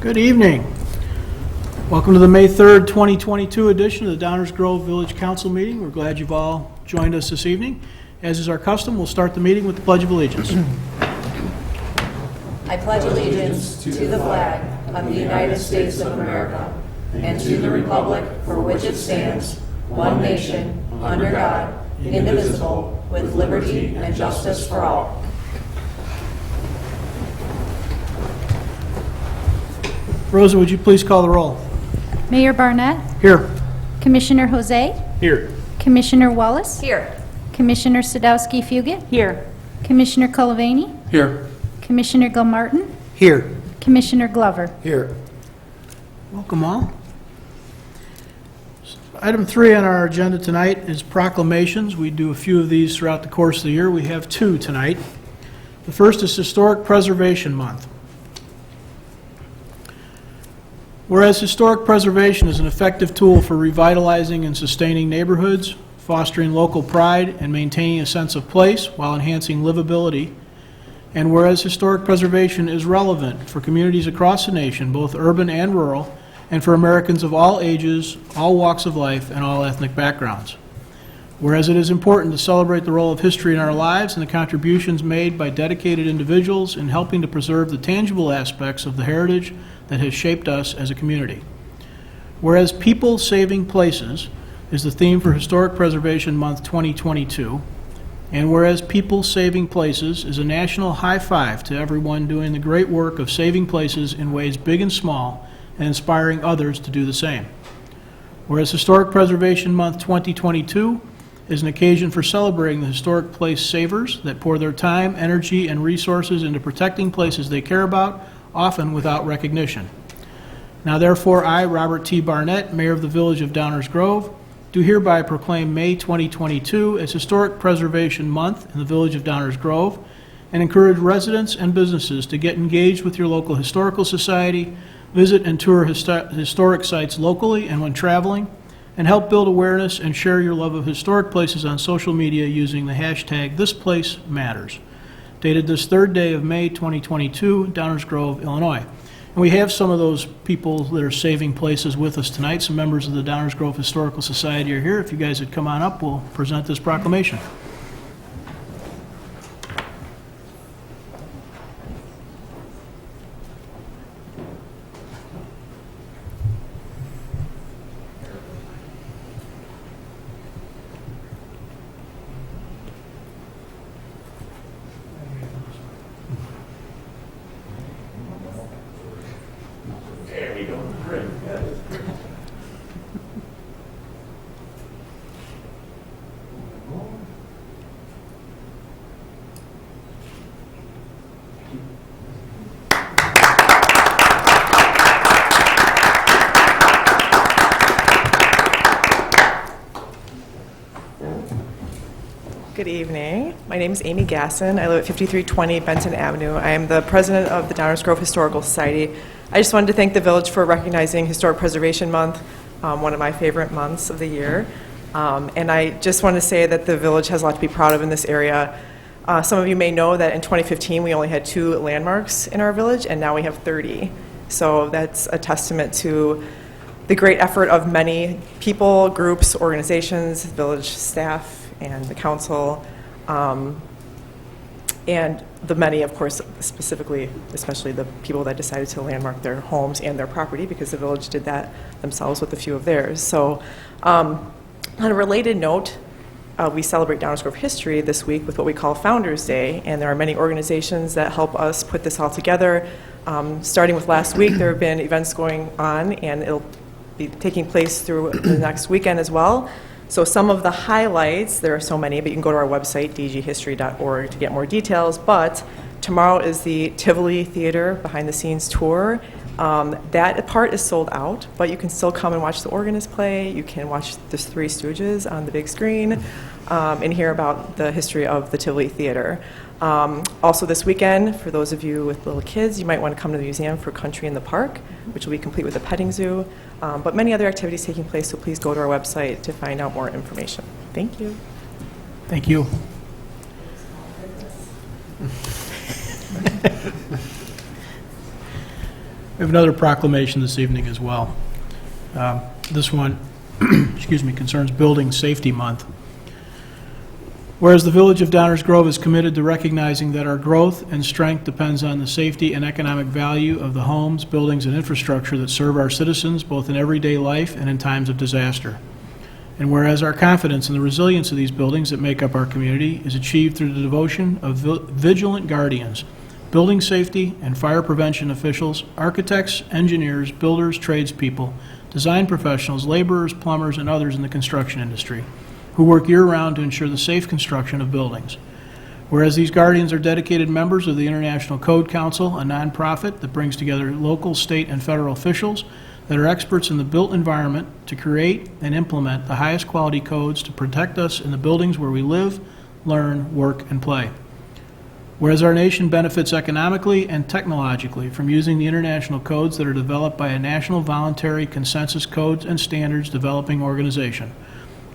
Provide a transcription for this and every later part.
Good evening. Welcome to the May 3rd, 2022 edition of the Downers Grove Village Council meeting. We're glad you've all joined us this evening. As is our custom, we'll start the meeting with the Pledge of Allegiance. I pledge allegiance to the flag of the United States of America and to the republic for which it stands, one nation, under God, indivisible, with liberty and justice for all. Rosa, would you please call the roll? Mayor Barnett, Here. Commissioner Jose, Here. Commissioner Wallace, Here. Commissioner Sadowski-Fugit, Here. Commissioner Colavani, Here. Commissioner Gilmartin, Here. Commissioner Glover. Here. Welcome all. Item 3 on our agenda tonight is proclamations. We do a few of these throughout the course of the year. We have 2 tonight. The first is Historic Preservation Month. Whereas historic preservation is an effective tool for revitalizing and sustaining neighborhoods, fostering local pride, and maintaining a sense of place while enhancing livability, and whereas historic preservation is relevant for communities across the nation, both urban and rural, and for Americans of all ages, all walks of life, and all ethnic backgrounds. Whereas it is important to celebrate the role of history in our lives and the contributions made by dedicated individuals in helping to preserve the tangible aspects of the heritage that has shaped us as a community. Whereas People Saving Places is the theme for Historic Preservation Month 2022, and whereas People Saving Places is a national high five to everyone doing the great work of saving places in ways big and small and inspiring others to do the same. Whereas Historic Preservation Month 2022 is an occasion for celebrating the historic place savers that pour their time, energy, and resources into protecting places they care about, often without recognition. Now therefore, I, Robert T. Barnett, Mayor of the Village of Downers Grove, do hereby proclaim May 2022 as Historic Preservation Month in the Village of Downers Grove and encourage residents and businesses to get engaged with your local historical society, visit and tour historic sites locally and when traveling, and help build awareness and share your love of historic places on social media using the hashtag #ThisPlaceMatters. Dated this 3rd day of May 2022, Downers Grove, Illinois. And we have some of those people that are saving places with us tonight. Some members of the Downers Grove Historical Society are here. If you guys would come on up, we'll present this proclamation. Good evening. My name is Amy Gasson. I live at 5320 Benton Avenue. I am the president of the Downers Grove Historical Society. I just wanted to thank the village for recognizing Historic Preservation Month, one of my favorite months of the year. And I just want to say that the village has a lot to be proud of in this area. Some of you may know that in 2015 we only had 2 landmarks in our village, and now we have 30. So that's a testament to the great effort of many people, groups, organizations, village staff, and the council, and the many, of course, specifically, especially the people that decided to landmark their homes and their property, because the village did that themselves with a few of theirs. So on a related note, we celebrate Downers Grove history this week with what we call Founders Day, and there are many organizations that help us put this all together. Starting with last week, there have been events going on, and it'll be taking place through the next weekend as well. So some of the highlights, there are so many, but you can go to our website, dghistory.org, to get more details. But tomorrow is the Tivoli Theater behind-the-scenes tour. That part is sold out, but you can still come and watch the organist play. You can watch the Three Stooges on the big screen and hear about the history of the Tivoli Theater. Also this weekend, for those of you with little kids, you might want to come to the museum for Country in the Park, which will be complete with a petting zoo. But many other activities taking place, so please go to our website to find out more information. Thank you. Thank you. We have another proclamation this evening as well. This one, excuse me, concerns Building Safety Month. Whereas the Village of Downers Grove is committed to recognizing that our growth and strength depends on the safety and economic value of the homes, buildings, and infrastructure that serve our citizens both in everyday life and in times of disaster. And whereas our confidence in the resilience of these buildings that make up our community is achieved through the devotion of vigilant guardians, building safety and fire prevention officials, architects, engineers, builders, tradespeople, design professionals, laborers, plumbers, and others in the construction industry, who work year-round to ensure the safe construction of buildings. Whereas these guardians are dedicated members of the International Code Council, a nonprofit that brings together local, state, and federal officials that are experts in the built environment to create and implement the highest quality codes to protect us in the buildings where we live, learn, work, and play. Whereas our nation benefits economically and technologically from using the international codes that are developed by a national voluntary consensus codes and standards developing organization,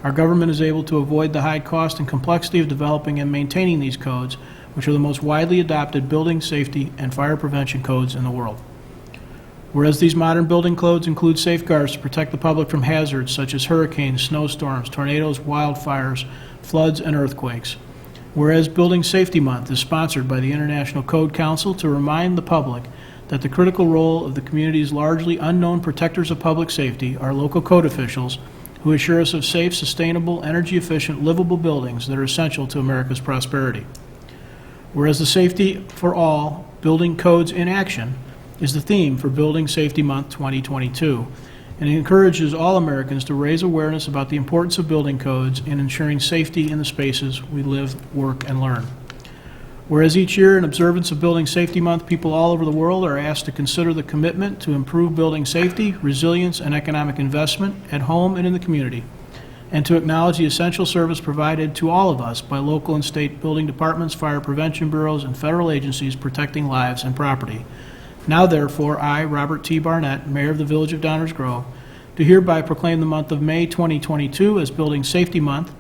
our government is able to avoid the high cost and complexity of developing and maintaining these codes, which are the most widely adopted building safety and fire prevention codes in the world. Whereas these modern building codes include safeguards to protect the public from hazards such as hurricanes, snowstorms, tornadoes, wildfires, floods, and earthquakes. Whereas Building Safety Month is sponsored by the International Code Council to remind the public that the critical role of the community's largely unknown protectors of public safety are local code officials who assure us of safe, sustainable, energy-efficient, livable buildings that are essential to America's prosperity. Whereas the Safety for All, Building Codes in Action is the theme for Building Safety Month 2022, and it encourages all Americans to raise awareness about the importance of building codes in ensuring safety in the spaces we live, work, and learn. Whereas each year in observance of Building Safety Month, people all over the world are asked to consider the commitment to improve building safety, resilience, and economic investment at home and in the community, and to acknowledge the essential service provided to all of us by local and state building departments, fire prevention bureaus, and federal agencies protecting lives and property. Now, therefore, I, Robert T. Barnett, Mayor of the Village of Downers Grove, do hereby proclaim the month of May 2022 as Building Safety Month.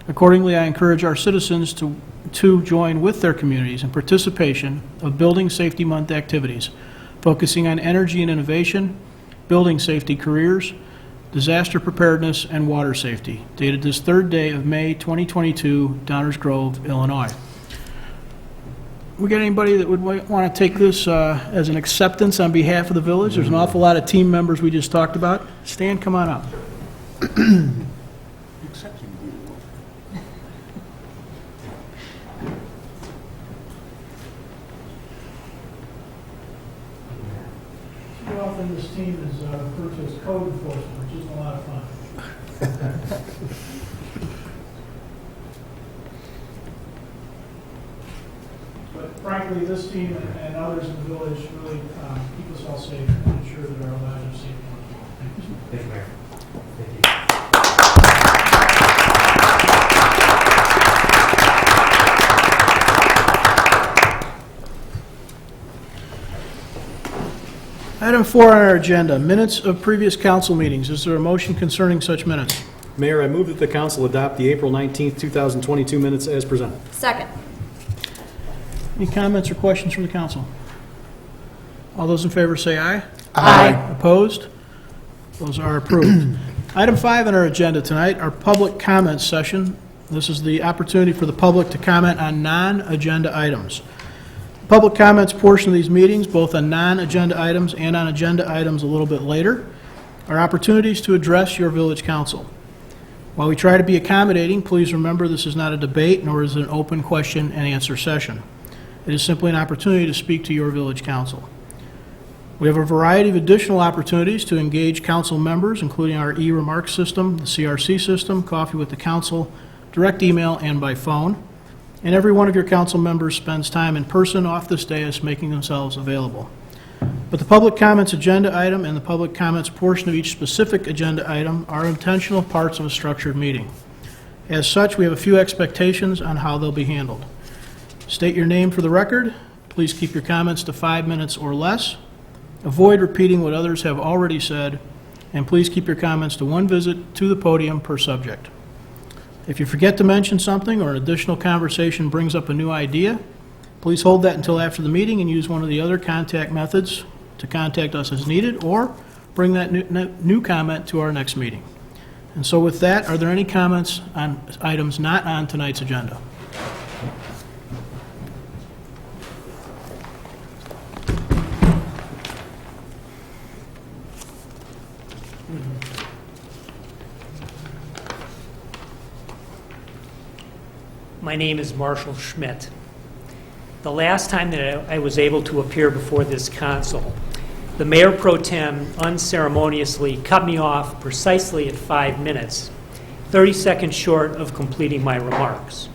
Accordingly, I encourage our citizens to join with their communities in participation of Building Safety Month activities, focusing on energy and innovation, building safety careers, disaster preparedness, and water safety, dated this third day of May 2022, Downers Grove, Illinois. We got anybody that would want to take this as an acceptance on behalf of the village? There's an awful lot of team members we just talked about. Stan, come on up. Too often this team is referred to as code enforcement, which isn't a lot of fun. But frankly, this team and others in the village really keep us all safe and ensure that our lives are safe. Thank you. Thank you, Mayor. Thank you. Item 4 on our agenda, minutes of previous council meetings. Is there a motion concerning such minutes? Mayor, I move that the council adopt the April 19th, 2022 minutes as presented. Second. Any comments or questions from the council? All those in favor say aye. Aye. Opposed? Those are approved. Item 5 on our agenda tonight, our public comment session. This is the opportunity for the public to comment on non-agenda items. Public comments portion of these meetings, both on non-agenda items and on agenda items a little bit later, are opportunities to address your village council. While we try to be accommodating, please remember this is not a debate, nor is it an open question and answer session. It is simply an opportunity to speak to your village council. We have a variety of additional opportunities to engage council members, including our e-remarks system, the CRC system, Coffee with the Council, direct email, and by phone. And every one of your council members spends time in person off this dais making themselves available. But the public comments agenda item and the public comments portion of each specific agenda item are intentional parts of a structured meeting. As such, we have a few expectations on how they'll be handled. State your name for the record. Please keep your comments to 5 minutes or less. Avoid repeating what others have already said, and please keep your comments to one visit to the podium per subject. If you forget to mention something or an additional conversation brings up a new idea, please hold that until after the meeting and use one of the other contact methods to contact us as needed or bring that new comment to our next meeting. And so with that, are there any comments on items not on tonight's agenda? My name is Marshall Schmidt. The last time that I was able to appear before this council, the Mayor Pro Tem unceremoniously cut me off precisely at 5 minutes, 30 seconds short of completing my remarks.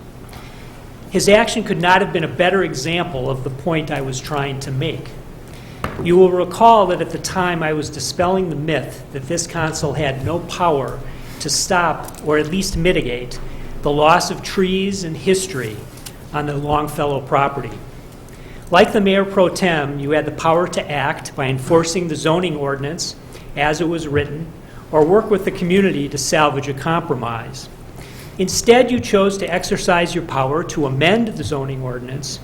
His action could not have been a better example of the point I was trying to make. You will recall that at the time I was dispelling the myth that this council had no power to stop or at least mitigate the loss of trees and history on the Longfellow property. Like the Mayor Pro Tem, you had the power to act by enforcing the zoning ordinance as it was written, or work with the community to salvage a compromise. Instead, you chose to exercise your power to amend the zoning ordinance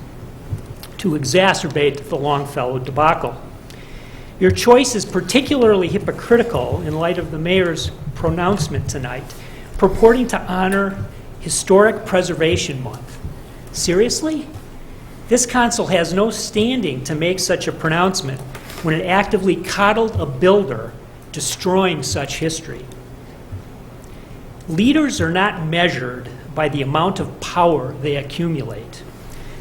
to exacerbate the Longfellow debacle. Your choice is particularly hypocritical in light of the mayor's pronouncement tonight, purporting to honor Historic Preservation Month. Seriously? This council has no standing to make such a pronouncement when it actively coddled a builder destroying such history. Leaders are not measured by the amount of power they accumulate,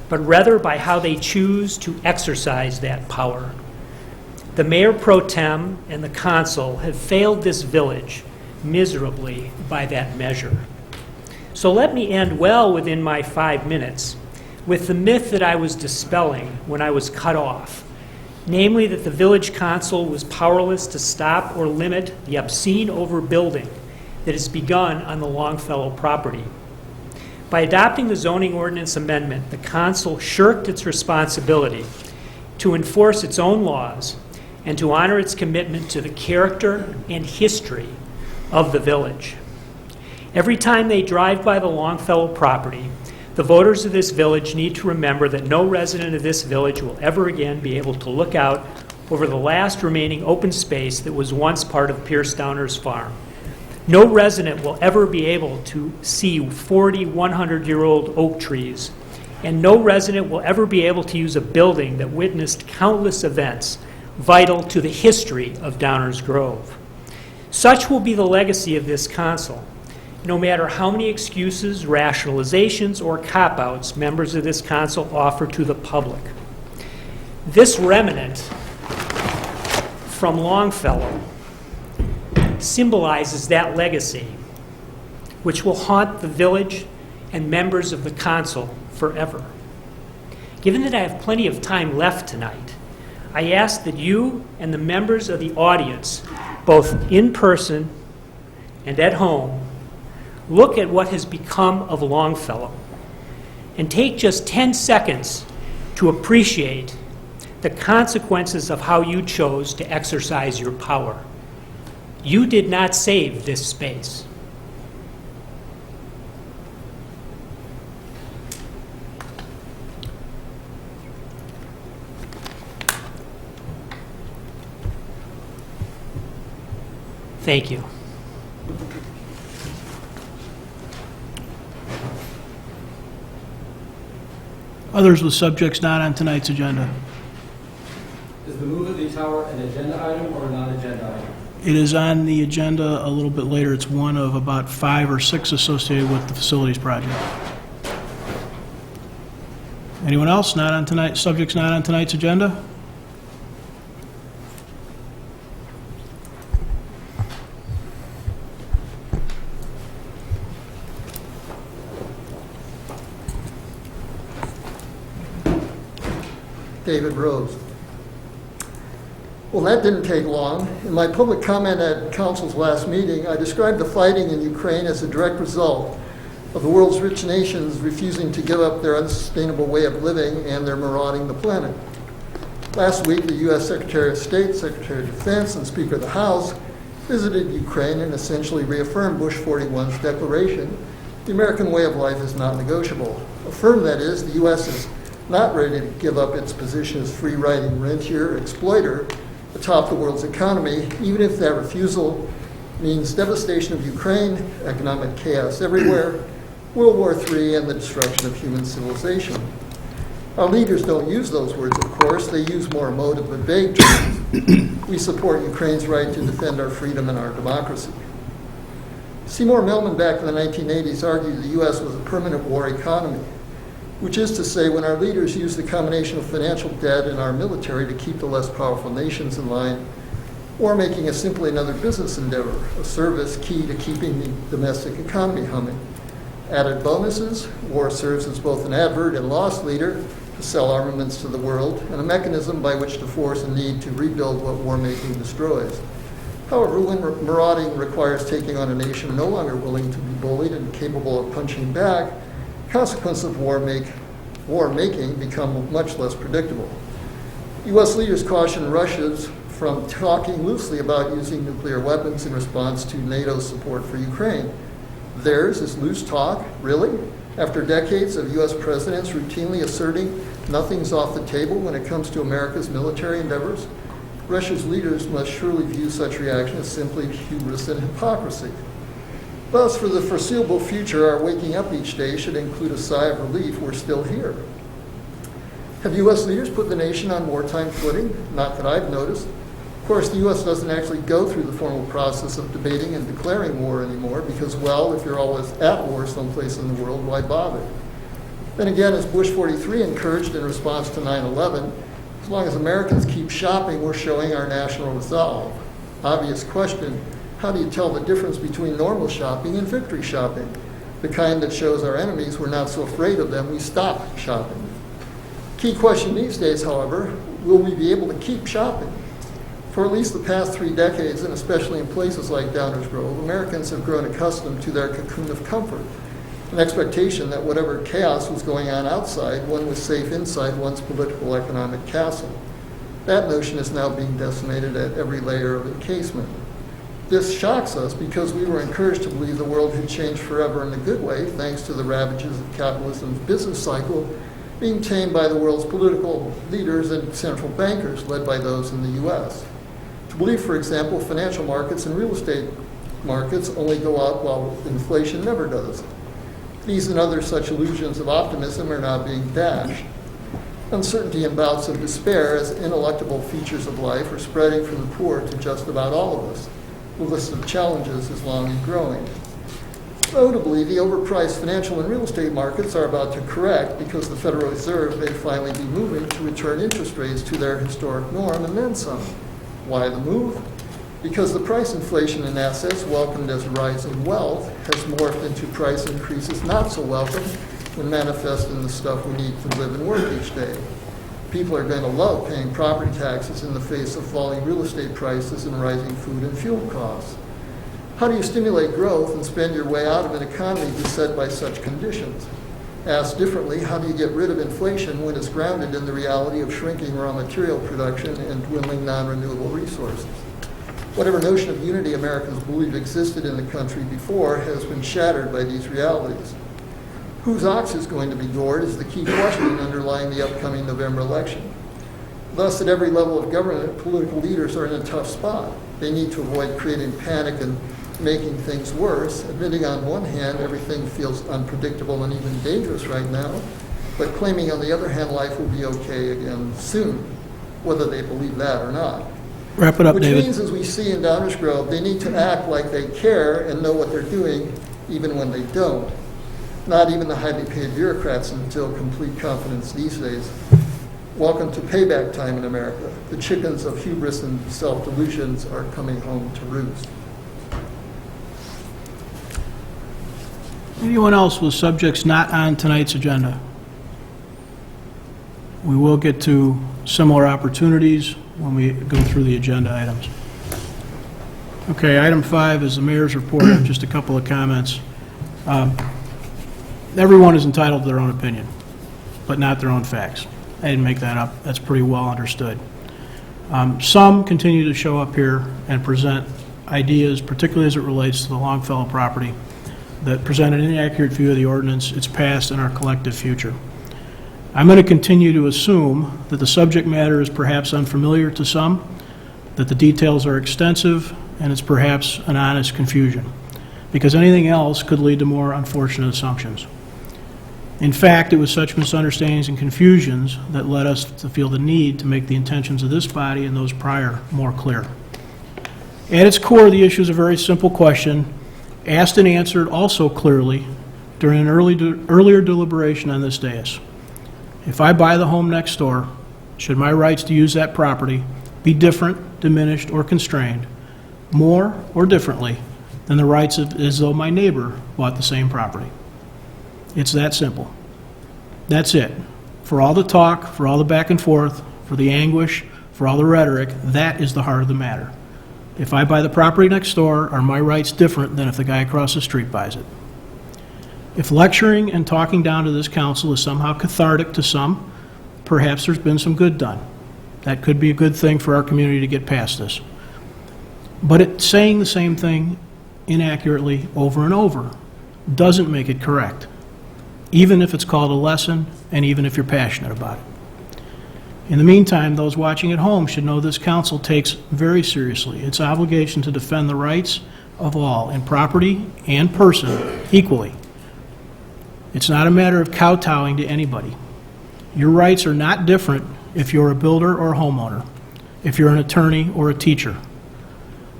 but rather by how they choose to exercise that power. The Mayor Pro Tem and the council have failed this village miserably by that measure. So let me end well within my 5 minutes with the myth that I was dispelling when I was cut off, namely that the village council was powerless to stop or limit the obscene overbuilding that has begun on the Longfellow property. By adopting the zoning ordinance amendment, the council shirked its responsibility to enforce its own laws and to honor its commitment to the character and history of the village. Every time they drive by the Longfellow property, the voters of this village need to remember that no resident of this village will ever again be able to look out over the last remaining open space that was once part of Pierce Downer's farm. No resident will ever be able to see 40 100-year-old oak trees, and no resident will ever be able to use a building that witnessed countless events vital to the history of Downers Grove. Such will be the legacy of this council, no matter how many excuses, rationalizations, or cop-outs members of this council offer to the public. This remnant from Longfellow symbolizes that legacy, which will haunt the village and members of the council forever. Given that I have plenty of time left tonight, I ask that you and the members of the audience, both in person and at home, look at what has become of Longfellow and take just 10 seconds to appreciate the consequences of how you chose to exercise your power. You did not save this space. Thank you. Others with subjects not on tonight's agenda. Is the move of the tower an agenda item or a non-agenda item? It is on the agenda a little bit later. It's one of about 5 or 6 associated with the facilities project. Anyone else not on tonight? Subjects not on tonight's agenda? David Rose. Well, that didn't take long. In my public comment at Council's last meeting, I described the fighting in Ukraine as a direct result of the world's rich nations refusing to give up their unsustainable way of living and their marauding the planet. Last week, the U.S. Secretary of State, Secretary of Defense, and Speaker of the House visited Ukraine and essentially reaffirmed Bush 41's declaration, the American way of life is not negotiable. Affirmed, that is, the U.S. is not ready to give up its position as free-riding rentier exploiter atop the world's economy, even if that refusal means devastation of Ukraine, economic chaos everywhere, World War III, and the destruction of human civilization. Our leaders don't use those words, of course. They use more emotive but vague terms. We support Ukraine's right to defend our freedom and our democracy. Seymour Millman back in the 1980s argued the U.S. was a permanent war economy, which is to say when our leaders use the combination of financial debt and our military to keep the less powerful nations in line, war making is simply another business endeavor, a service key to keeping the domestic economy humming. Added bonuses, war serves as both an advert and loss leader to sell armaments to the world, and a mechanism by which to force a need to rebuild what war making destroys. However, when marauding requires taking on a nation no longer willing to be bullied and capable of punching back, consequences of war making become much less predictable. U.S. leaders caution Russia's from talking loosely about using nuclear weapons in response to NATO's support for Ukraine. Theirs is loose talk, really? After decades of U.S. presidents routinely asserting nothing's off the table when it comes to America's military endeavors, Russia's leaders must surely view such reaction as simply hubris and hypocrisy. Thus, for the foreseeable future, our waking up each day should include a sigh of relief we're still here. Have U.S. leaders put the nation on wartime footing? Not that I've noticed. Of course, the U.S. doesn't actually go through the formal process of debating and declaring war anymore because, well, if you're always at war someplace in the world, why bother? Then again, as Bush 43 encouraged in response to 9/11, as long as Americans keep shopping, we're showing our national resolve. Obvious question, how do you tell the difference between normal shopping and victory shopping? The kind that shows our enemies we're not so afraid of them, we stop shopping. Key question these days, however, will we be able to keep shopping? For at least the past 3 decades, and especially in places like Downers Grove, Americans have grown accustomed to their cocoon of comfort, an expectation that whatever chaos was going on outside, one was safe inside one's political economic castle. That notion is now being decimated at every layer of encasement. This shocks us because we were encouraged to believe the world had changed forever in a good way, thanks to the ravages of capitalism's business cycle being tamed by the world's political leaders and central bankers, led by those in the U.S. To believe, for example, financial markets and real estate markets only go up while inflation never does. These and other such illusions of optimism are now being dashed. Uncertainty and bouts of despair as ineluctable features of life are spreading from the poor to just about all of us. The list of challenges is long and growing. Notably, the overpriced financial and real estate markets are about to correct because the Federal Reserve may finally be moving to return interest rates to their historic norm and then some. Why the move? Because the price inflation in assets welcomed as rising wealth has morphed into price increases not so welcome when manifest in the stuff we need to live and work each day. People are going to love paying property taxes in the face of falling real estate prices and rising food and fuel costs. How do you stimulate growth and spend your way out of an economy beset by such conditions? Asked differently, how do you get rid of inflation when it's grounded in the reality of shrinking raw material production and dwindling non-renewable resources? Whatever notion of unity Americans believed existed in the country before has been shattered by these realities. Whose ox is going to be gored is the key question underlying the upcoming November election. Thus, at every level of government, political leaders are in a tough spot. They need to avoid creating panic and making things worse, admitting on one hand everything feels unpredictable and even dangerous right now, but claiming on the other hand life will be okay again soon, whether they believe that or not. Wrap it up, David. Which means, as we see in Downers Grove, they need to act like they care and know what they're doing, even when they don't. Not even the highly paid bureaucrats instill complete confidence these days. Welcome to payback time in America. The chickens of hubris and self-delusions are coming home to roost. Anyone else with subjects not on tonight's agenda? We will get to similar opportunities when we go through the agenda items. Okay, item 5 is the mayor's report. I have just a couple of comments. Everyone is entitled to their own opinion, but not their own facts. I didn't make that up. That's pretty well understood. Some continue to show up here and present ideas, particularly as it relates to the Longfellow property, that present an inaccurate view of the ordinance, its past, and our collective future. I'm going to continue to assume that the subject matter is perhaps unfamiliar to some, that the details are extensive, and it's perhaps an honest confusion, because anything else could lead to more unfortunate assumptions. In fact, it was such misunderstandings and confusions that led us to feel the need to make the intentions of this body and those prior more clear. At its core, the issue is a very simple question, asked and answered also clearly during an earlier deliberation on this dais. If I buy the home next door, should my rights to use that property be different, diminished, or constrained, more or differently, than the rights as though my neighbor bought the same property? It's that simple. That's it. For all the talk, for all the back and forth, for the anguish, for all the rhetoric, that is the heart of the matter. If I buy the property next door, are my rights different than if the guy across the street buys it? If lecturing and talking down to this council is somehow cathartic to some, perhaps there's been some good done. That could be a good thing for our community to get past this. But it's saying the same thing inaccurately over and over doesn't make it correct, even if it's called a lesson and even if you're passionate about it. In the meantime, those watching at home should know this council takes very seriously its obligation to defend the rights of all in property and person equally. It's not a matter of kowtowing to anybody. Your rights are not different if you're a builder or a homeowner, if you're an attorney or a teacher.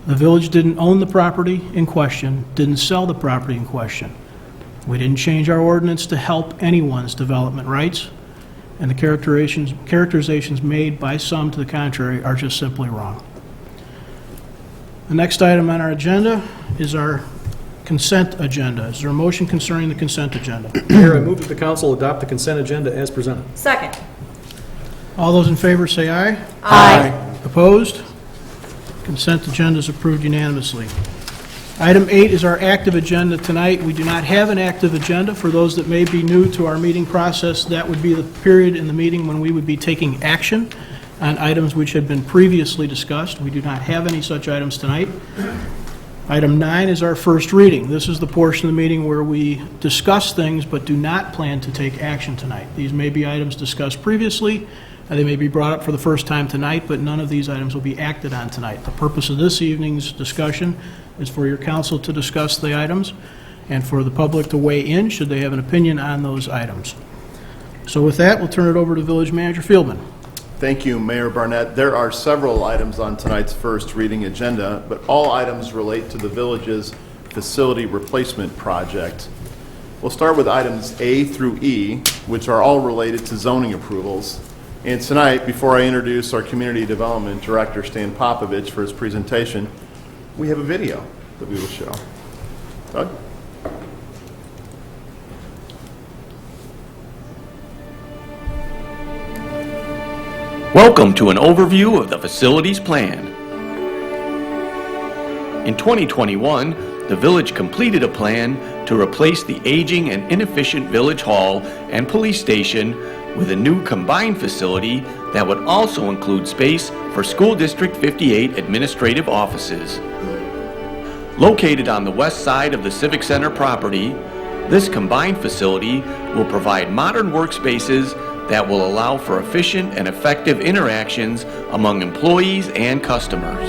The village didn't own the property in question, didn't sell the property in question. We didn't change our ordinance to help anyone's development rights, and the characterizations made by some to the contrary are just simply wrong. The next item on our agenda is our consent agenda. Is there a motion concerning the consent agenda? Mayor, I move that the council adopt the consent agenda as presented. Second. All those in favor say aye. Aye. Opposed? Consent agenda is approved unanimously. Item 8 is our active agenda tonight. We do not have an active agenda. For those that may be new to our meeting process, that would be the period in the meeting when we would be taking action on items which had been previously discussed. We do not have any such items tonight. Item 9 is our first reading. This is the portion of the meeting where we discuss things but do not plan to take action tonight. These may be items discussed previously, and they may be brought up for the first time tonight, but none of these items will be acted on tonight. The purpose of this evening's discussion is for your council to discuss the items and for the public to weigh in should they have an opinion on those items. So with that, we'll turn it over to Village Manager Fieldman. Thank you, Mayor Barnett. There are several items on tonight's first reading agenda, but all items relate to the village's facility replacement project. We'll start with items A through E, which are all related to zoning approvals. And tonight, before I introduce our Community Development Director, Stan Popovich, for his presentation, we have a video that we will show. Doug? Welcome to an overview of the facilities plan. In 2021, the village completed a plan to replace the aging and inefficient village hall and police station with a new combined facility that would also include space for School District 58 administrative offices. Located on the west side of the Civic Center property, this combined facility will provide modern workspaces that will allow for efficient and effective interactions among employees and customers.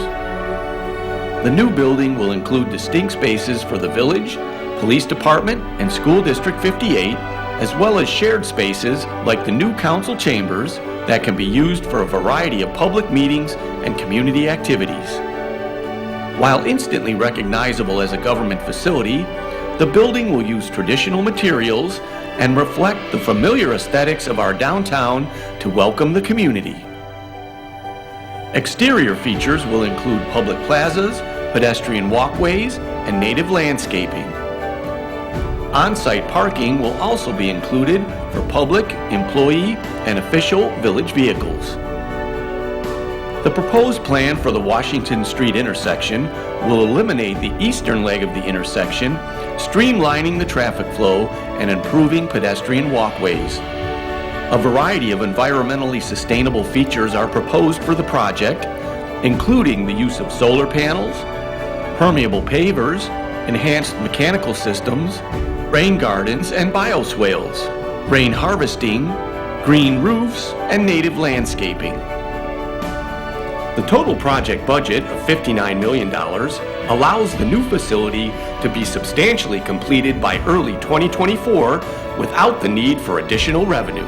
The new building will include distinct spaces for the village, police department, and School District 58, as well as shared spaces like the new council chambers that can be used for a variety of public meetings and community activities. While instantly recognizable as a government facility, the building will use traditional materials and reflect the familiar aesthetics of our downtown to welcome the community. Exterior features will include public plazas, pedestrian walkways, and native landscaping. On-site parking will also be included for public, employee, and official village vehicles. The proposed plan for the Washington Street intersection will eliminate the eastern leg of the intersection, streamlining the traffic flow and improving pedestrian walkways. A variety of environmentally sustainable features are proposed for the project, including the use of solar panels, permeable pavers, enhanced mechanical systems, rain gardens and bioswales, rain harvesting, green roofs, and native landscaping. The total project budget of $59 million allows the new facility to be substantially completed by early 2024 without the need for additional revenue.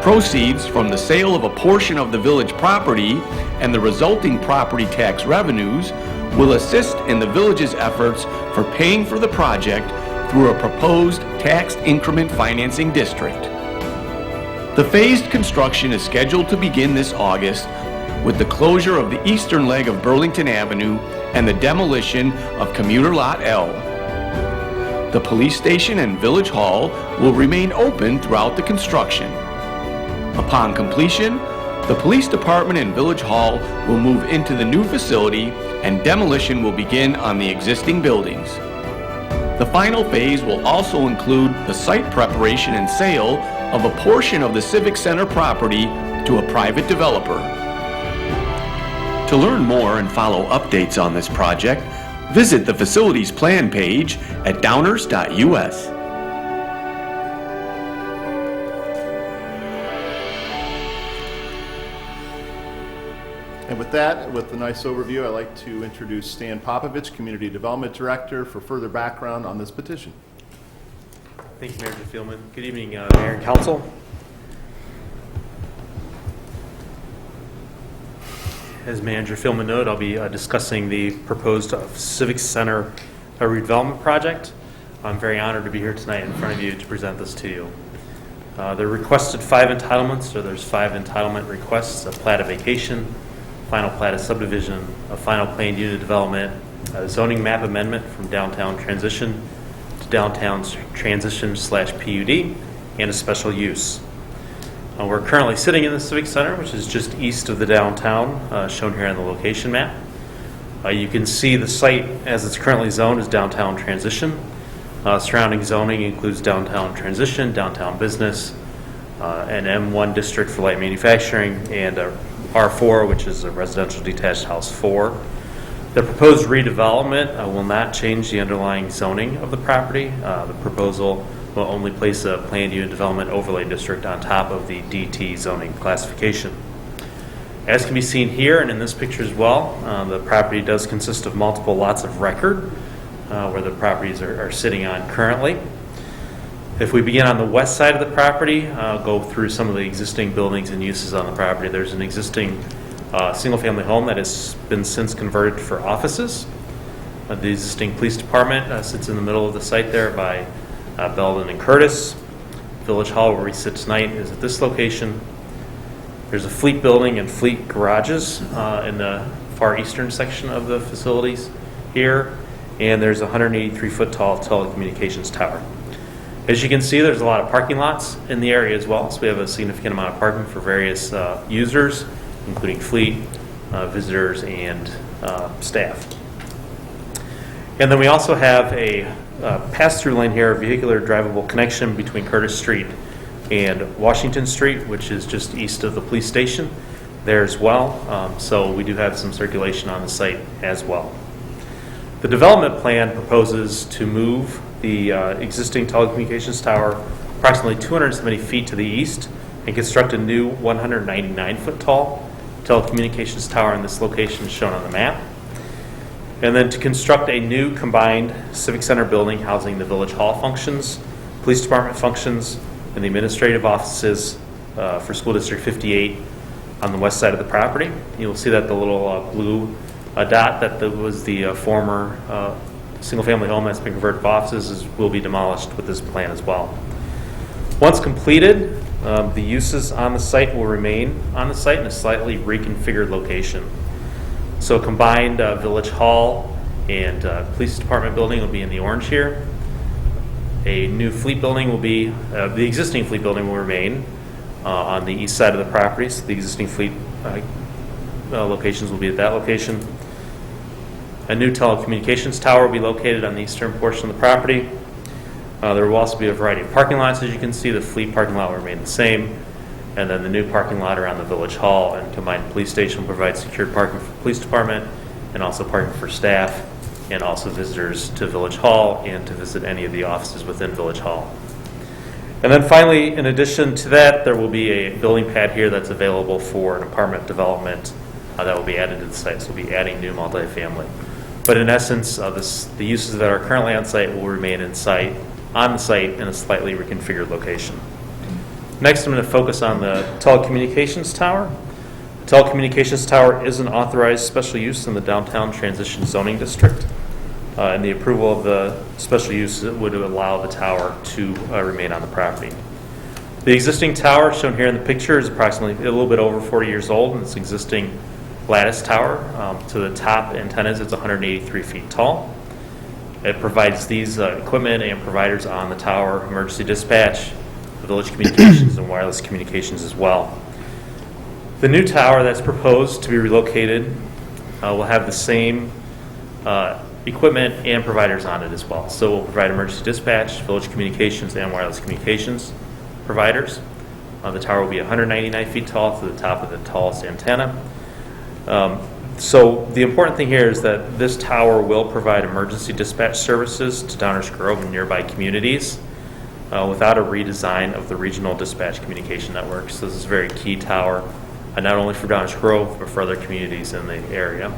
Proceeds from the sale of a portion of the village property and the resulting property tax revenues will assist in the village's efforts for paying for the project through a proposed tax increment financing district. The phased construction is scheduled to begin this August with the closure of the eastern leg of Burlington Avenue and the demolition of Commuter Lot L. The police station and village hall will remain open throughout the construction. Upon completion, the police department and village hall will move into the new facility and demolition will begin on the existing buildings. The final phase will also include the site preparation and sale of a portion of the Civic Center property to a private developer. To learn more and follow updates on this project, visit the facilities plan page at downers.us. And with that, with the nice overview, I'd like to introduce Stan Popovich, Community Development Director, for further background on this petition. Thank you, Mayor Fielman. Good evening, Mayor and Council. As Manager Fielman noted, I'll be discussing the proposed Civic Center redevelopment project. I'm very honored to be here tonight in front of you to present this to you. The requested 5 entitlements, so there's 5 entitlement requests: a plat of vacation, final plat of subdivision, a final planned unit development, a zoning map amendment from downtown transition to downtown transition/PUD, and a special use. We're currently sitting in the Civic Center, which is just east of the downtown, shown here on the location map. You can see the site as it's currently zoned is downtown transition. Surrounding zoning includes downtown transition, downtown business, an M1 district for light manufacturing, and a R4, which is a residential detached house 4. The proposed redevelopment will not change the underlying zoning of the property. The proposal will only place a planned unit development overlay district on top of the DT zoning classification. As can be seen here and in this picture as well, the property does consist of multiple lots of record where the properties are sitting on currently. If we begin on the west side of the property, go through some of the existing buildings and uses on the property. There's an existing single-family home that has been since converted for offices. The existing police department sits in the middle of the site there by Belden and Curtis. Village Hall, where we sit tonight, is at this location. There's a fleet building and fleet garages in the far eastern section of the facilities here, and there's a 183-foot tall telecommunications tower. As you can see, there's a lot of parking lots in the area as well, so we have a significant amount of parking for various users, including fleet, visitors, and staff. And then we also have a pass-through lane here, a vehicular drivable connection between Curtis Street and Washington Street, which is just east of the police station there as well. So we do have some circulation on the site as well. The development plan proposes to move the existing telecommunications tower approximately 270 feet to the east and construct a new 199-foot tall telecommunications tower in this location shown on the map. And then to construct a new combined Civic Center building housing the Village Hall functions, Police Department functions, and the administrative offices for School District 58 on the west side of the property. You'll see that the little blue dot that was the former single-family home that's been converted to offices will be demolished with this plan as well. Once completed, the uses on the site will remain on the site in a slightly reconfigured location. So combined Village Hall and Police Department building will be in the orange here. A new fleet building will be, the existing fleet building will remain on the east side of the property. So the existing fleet locations will be at that location. A new telecommunications tower will be located on the eastern portion of the property. There will also be a variety of parking lots. As you can see, the fleet parking lot will remain the same. And then the new parking lot around the Village Hall and combined police station will provide secured parking for the police department and also parking for staff and also visitors to Village Hall and to visit any of the offices within Village Hall. And then finally, in addition to that, there will be a building pad here that's available for an apartment development that will be added to the site. So we'll be adding new multifamily. But in essence, the uses that are currently on site will remain on the site in a slightly reconfigured location. Next, I'm going to focus on the Telecommunications Tower. The Telecommunications Tower is an authorized special use in the Downtown Transition Zoning District. And the approval of the special use would allow the tower to remain on the property. The existing tower shown here in the picture is approximately a little bit over 40 years old, and it's existing lattice tower. To the top antennas, it's 183 feet tall. It provides these equipment and providers on the tower: emergency dispatch, the village communications, and wireless communications as well. The new tower that's proposed to be relocated will have the same equipment and providers on it as well. So we'll provide emergency dispatch, village communications, and wireless communications providers. The tower will be 199 feet tall to the top of the tallest antenna. So the important thing here is that this tower will provide emergency dispatch services to Downers Grove and nearby communities without a redesign of the regional dispatch communication network. So this is a very key tower, not only for Downers Grove, but for other communities in the area.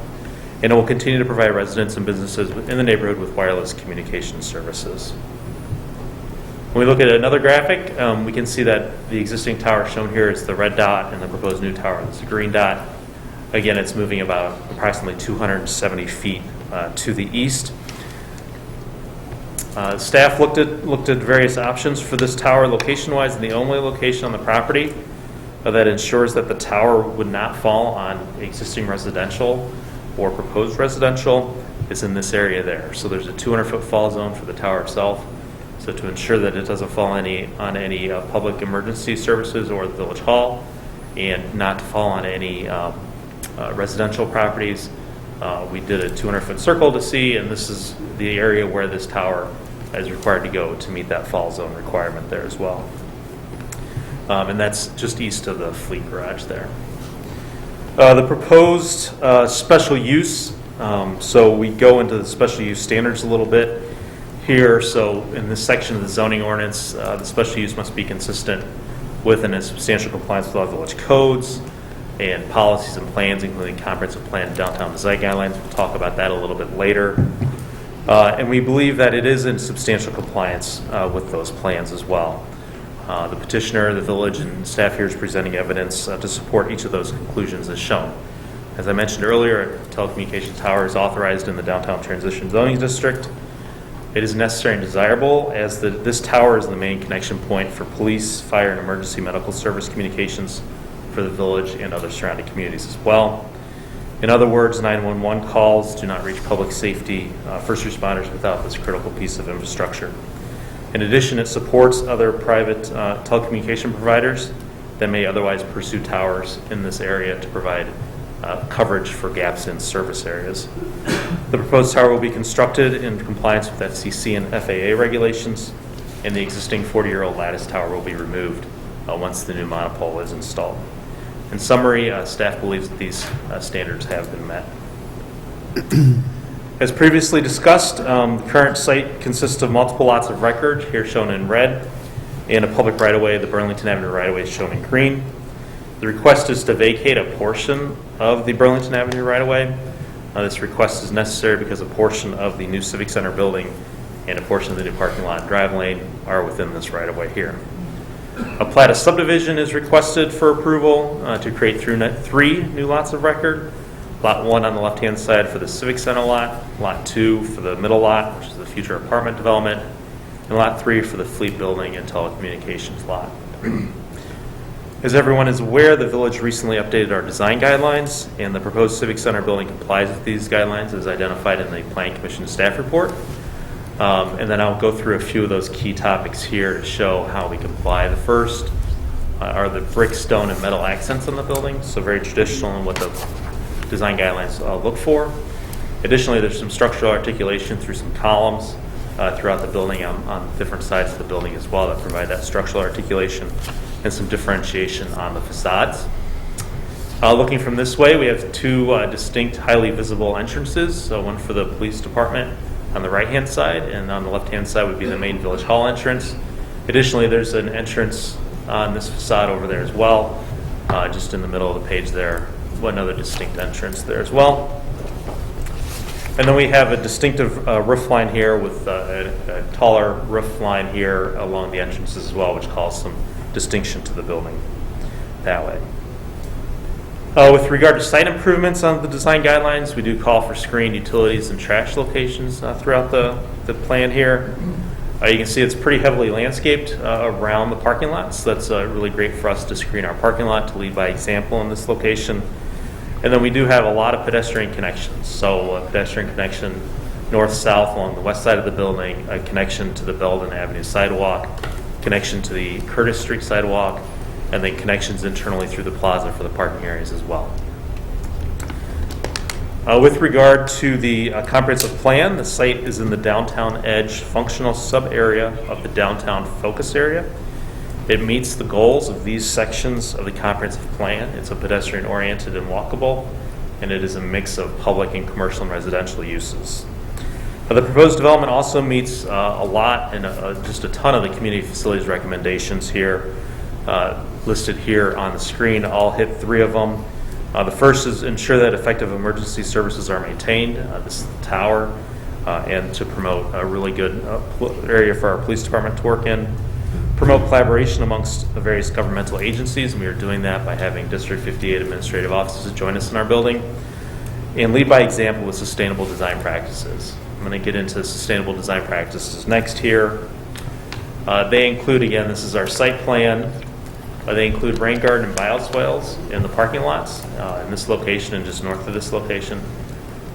And it will continue to provide residents and businesses in the neighborhood with wireless communication services. When we look at another graphic, we can see that the existing tower shown here is the red dot, and the proposed new tower is the green dot. Again, it's moving about approximately 270 feet to the east. Staff looked at various options for this tower location-wise, and the only location on the property that ensures that the tower would not fall on existing residential or proposed residential is in this area there. So there's a 200-foot fall zone for the tower itself. So to ensure that it doesn't fall on any public emergency services or the village hall, and not to fall on any residential properties, we did a 200-foot circle to see, and this is the area where this tower is required to go to meet that fall zone requirement there as well. And that's just east of the fleet garage there. The proposed special use, so we go into the special use standards a little bit here. So in this section of the zoning ordinance, the special use must be consistent with and in substantial compliance with all village codes and policies and plans, including comprehensive plan and downtown design guidelines. We'll talk about that a little bit later. And we believe that it is in substantial compliance with those plans as well. The petitioner, the village, and staff here is presenting evidence to support each of those conclusions as shown. As I mentioned earlier, a telecommunications tower is authorized in the Downtown Transition Zoning District. It is necessary and desirable as this tower is the main connection point for police, fire, and emergency medical service communications for the village and other surrounding communities as well. In other words, 911 calls do not reach public safety first responders without this critical piece of infrastructure. In addition, it supports other private telecommunication providers that may otherwise pursue towers in this area to provide coverage for gaps in service areas. The proposed tower will be constructed in compliance with FCC and FAA regulations, and the existing 40-year-old lattice tower will be removed once the new monopole is installed. In summary, staff believes that these standards have been met. As previously discussed, the current site consists of multiple lots of record, here shown in red, and a public right-of-way, the Burlington Avenue right-of-way shown in green. The request is to vacate a portion of the Burlington Avenue right-of-way. This request is necessary because a portion of the new Civic Center building and a portion of the new parking lot and drive lane are within this right-of-way here. A plat of subdivision is requested for approval to create three new lots of record. Lot 1 on the left-hand side for the Civic Center lot, Lot 2 for the middle lot, which is the future apartment development, and Lot 3 for the fleet building and telecommunications lot. As everyone is aware, the village recently updated our design guidelines, and the proposed Civic Center building complies with these guidelines as identified in the Planning Commission staff report. And then I'll go through a few of those key topics here to show how we comply. The first are the brick, stone, and metal accents on the building, so very traditional in what the design guidelines look for. Additionally, there's some structural articulation through some columns throughout the building on different sides of the building as well that provide that structural articulation and some differentiation on the facades. Looking from this way, we have two distinct, highly visible entrances. So one for the police department on the right-hand side, and on the left-hand side would be the main village hall entrance. Additionally, there's an entrance on this facade over there as well, just in the middle of the page there. One other distinct entrance there as well. And then we have a distinctive roof line here with a taller roof line here along the entrances as well, which calls some distinction to the building that way. With regard to site improvements on the design guidelines, we do call for screened utilities and trash locations throughout the plan here. You can see it's pretty heavily landscaped around the parking lot, so that's really great for us to screen our parking lot to lead by example in this location. And then we do have a lot of pedestrian connections. So a pedestrian connection north-south along the west side of the building, a connection to the Belden Avenue sidewalk, connection to the Curtis Street sidewalk, and then connections internally through the plaza for the parking areas as well. With regard to the comprehensive plan, the site is in the downtown edge functional sub-area of the downtown focus area. It meets the goals of these sections of the comprehensive plan. It's a pedestrian-oriented and walkable, and it is a mix of public and commercial and residential uses. The proposed development also meets a lot and just a ton of the community facilities recommendations here, listed here on the screen. I'll hit 3 of them. The first is ensure that effective emergency services are maintained. This is the tower, and to promote a really good area for our police department to work in. Promote collaboration amongst the various governmental agencies, and we are doing that by having District 58 administrative offices join us in our building. And lead by example with sustainable design practices. I'm going to get into sustainable design practices next here. They include, again, this is our site plan. They include rain garden and bioswales in the parking lots in this location and just north of this location.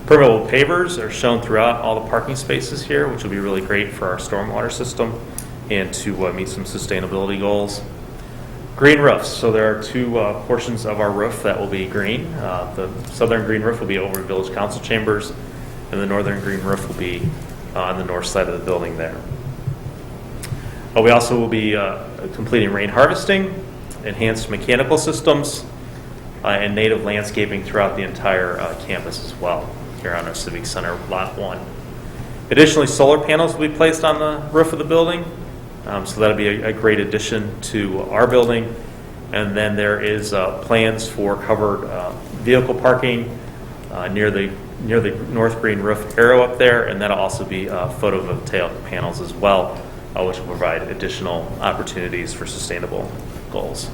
Permeable pavers are shown throughout all the parking spaces here, which will be really great for our stormwater system and to meet some sustainability goals. Green roofs. So there are 2 portions of our roof that will be green. The southern green roof will be over Village Council chambers, and the northern green roof will be on the north side of the building there. We also will be completing rain harvesting, enhanced mechanical systems, and native landscaping throughout the entire campus as well, here on our Civic Center Lot 1. Additionally, solar panels will be placed on the roof of the building, so that'll be a great addition to our building. And then there is plans for covered vehicle parking near the north green roof arrow up there, and that'll also be photovoltaic panels as well, which will provide additional opportunities for sustainable goals.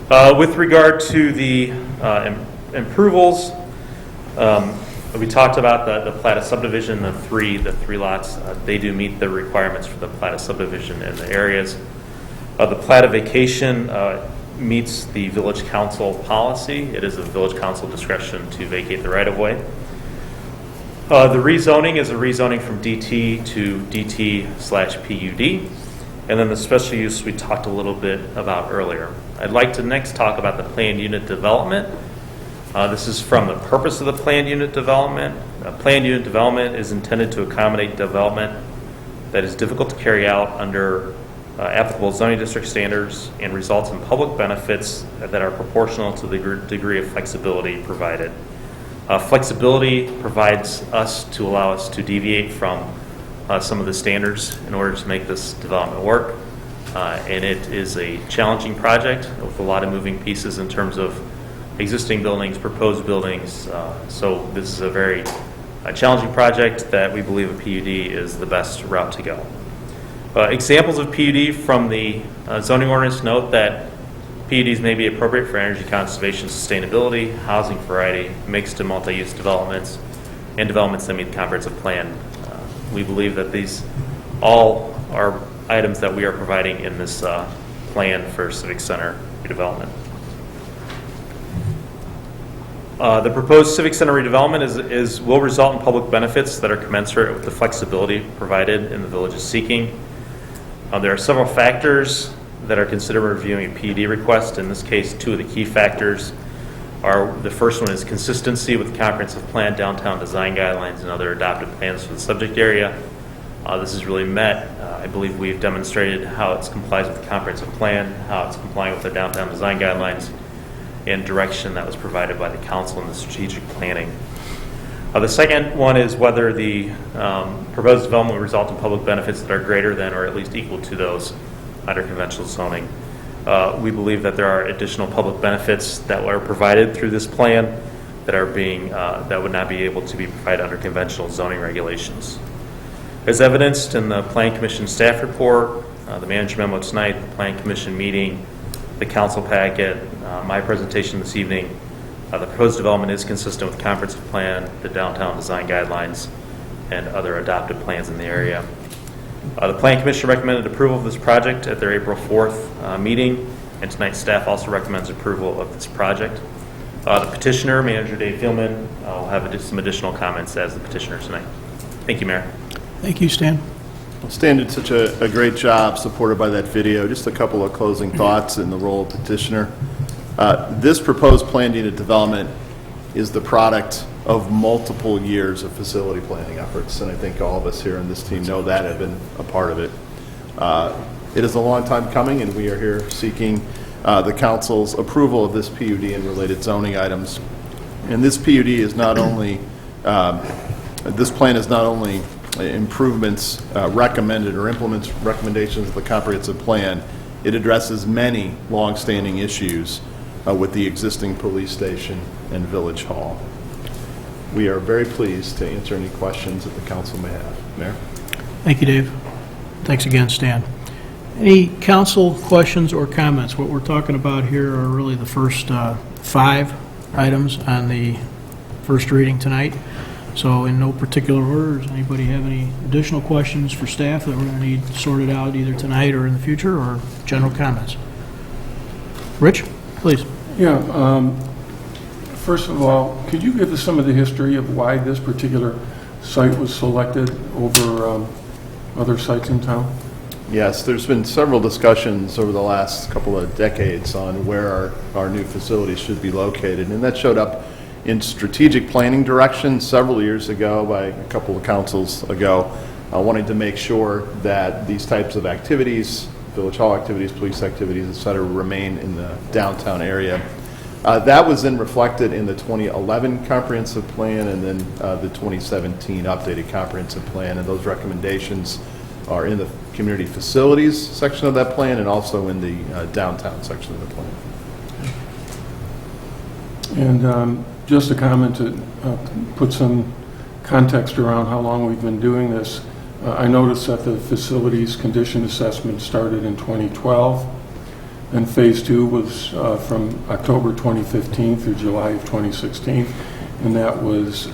With regard to the improvals, we talked about the plat of subdivision, the three lots. They do meet the requirements for the plat of subdivision in the areas. The plat of vacation meets the village council policy. It is a village council discretion to vacate the right-of-way. The rezoning is a rezoning from DT to DT/PUD. And then the special use we talked a little bit about earlier. I'd like to next talk about the planned unit development. This is from the purpose of the planned unit development. Planned unit development is intended to accommodate development that is difficult to carry out under applicable zoning district standards and results in public benefits that are proportional to the degree of flexibility provided. Flexibility provides us to allow us to deviate from some of the standards in order to make this development work. And it is a challenging project with a lot of moving pieces in terms of existing buildings, proposed buildings. So this is a very challenging project that we believe a PUD is the best route to go. Examples of PUD from the zoning ordinance note that PUDs may be appropriate for energy conservation, sustainability, housing variety, mixed and multi-use developments, and developments that meet the comprehensive plan. We believe that these all are items that we are providing in this plan for Civic Center redevelopment. The proposed Civic Center redevelopment will result in public benefits that are commensurate with the flexibility provided in the village is seeking. There are several factors that are considered reviewing a PUD request. In this case, 2 of the key factors are, the first one is consistency with the comprehensive plan, downtown design guidelines, and other adopted plans for the subject area. This is really met. I believe we've demonstrated how it complies with the comprehensive plan, how it's complying with the downtown design guidelines, and direction that was provided by the council in the strategic planning. The second one is whether the proposed development will result in public benefits that are greater than or at least equal to those under conventional zoning. We believe that there are additional public benefits that are provided through this plan that are being that would not be able to be provided under conventional zoning regulations. As evidenced in the Plan Commission staff report, the manager memo tonight, the Plan Commission meeting, the council packet, my presentation this evening, the proposed development is consistent with comprehensive plan, the downtown design guidelines, and other adopted plans in the area. The Plan Commission recommended approval of this project at their April 4th meeting, and tonight's staff also recommends approval of this project. The petitioner, Manager Dave Fieldman, will have some additional comments as the petitioner tonight. Thank you, Mayor. Thank you, Stan. Well, Stan did such a great job supported by that video. Just a couple of closing thoughts in the role of petitioner. This proposed planned unit development is the product of multiple years of facility planning efforts, and I think all of us here on this team know that, have been a part of it. It is a long time coming, and we are here seeking the council's approval of this PUD and related zoning items. And this PUD is not only, this plan is not only improvements recommended or implements recommendations of the comprehensive plan, it addresses many long-standing issues with the existing police station and village hall. We are very pleased to answer any questions that the council may have. Mayor? Thank you, Dave. Thanks again, Stan. Any council questions or comments? What we're talking about here are really the first 5 items on the first reading tonight. So in no particular order, does anybody have any additional questions for staff that we're going to need sorted out either tonight or in the future, or general comments? Rich, please. Yeah. First of all, could you give us some of the history of why this particular site was selected over other sites in town? Yes, there's been several discussions over the last couple of decades on where our new facilities should be located, and that showed up in strategic planning direction several years ago by a couple of councils ago, wanting to make sure that these types of activities, village hall activities, police activities, et cetera, remain in the downtown area. That was then reflected in the 2011 comprehensive plan and then the 2017 updated comprehensive plan, and those recommendations are in the community facilities section of that plan and also in the downtown section of the plan. And just a comment to put some context around how long we've been doing this. I noticed that the facilities condition assessment started in 2012, and phase 2 was from October 2015 through July of 2016, and that was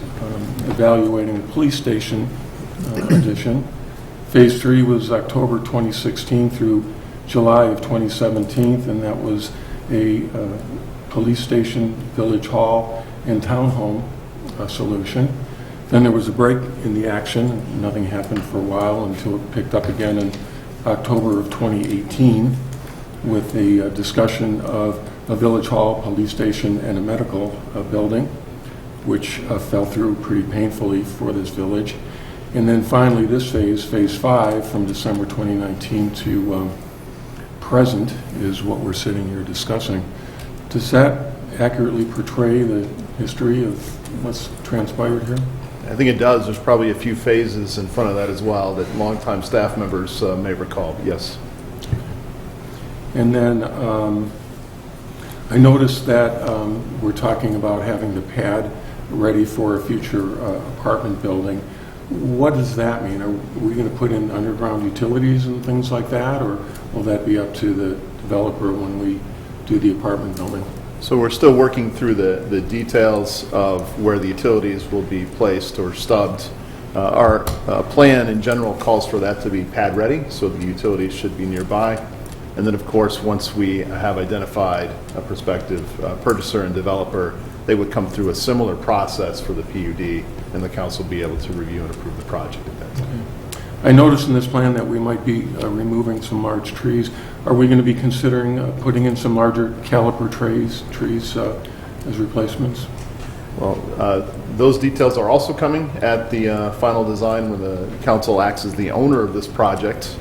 evaluating the police station addition. Phase 3 was October 2016 through July of 2017, and that was a police station, village hall, and townhome solution. Then there was a break in the action. Nothing happened for a while until it picked up again in October of 2018 with the discussion of a village hall, police station, and a medical building, which fell through pretty painfully for this village. And then finally this phase 5, from December 2019 to present, is what we're sitting here discussing. Does that accurately portray the history of what's transpired here? I think it does. There's probably a few phases in front of that as well that longtime staff members may recall. Yes. And then I noticed that we're talking about having the pad ready for a future apartment building. What does that mean? Are we going to put in underground utilities and things like that, or will that be up to the developer when we do the apartment building? So we're still working through the details of where the utilities will be placed or stubbed. Our plan in general calls for that to be pad ready, so the utilities should be nearby. And then, of course, once we have identified a prospective purchaser and developer, they would come through a similar process for the PUD, and the council will be able to review and approve the project at that time. Okay. I noticed in this plan that we might be removing some large trees. Are we going to be considering putting in some larger caliper trees as replacements? Well, those details are also coming at the final design when the council acts as the owner of this project.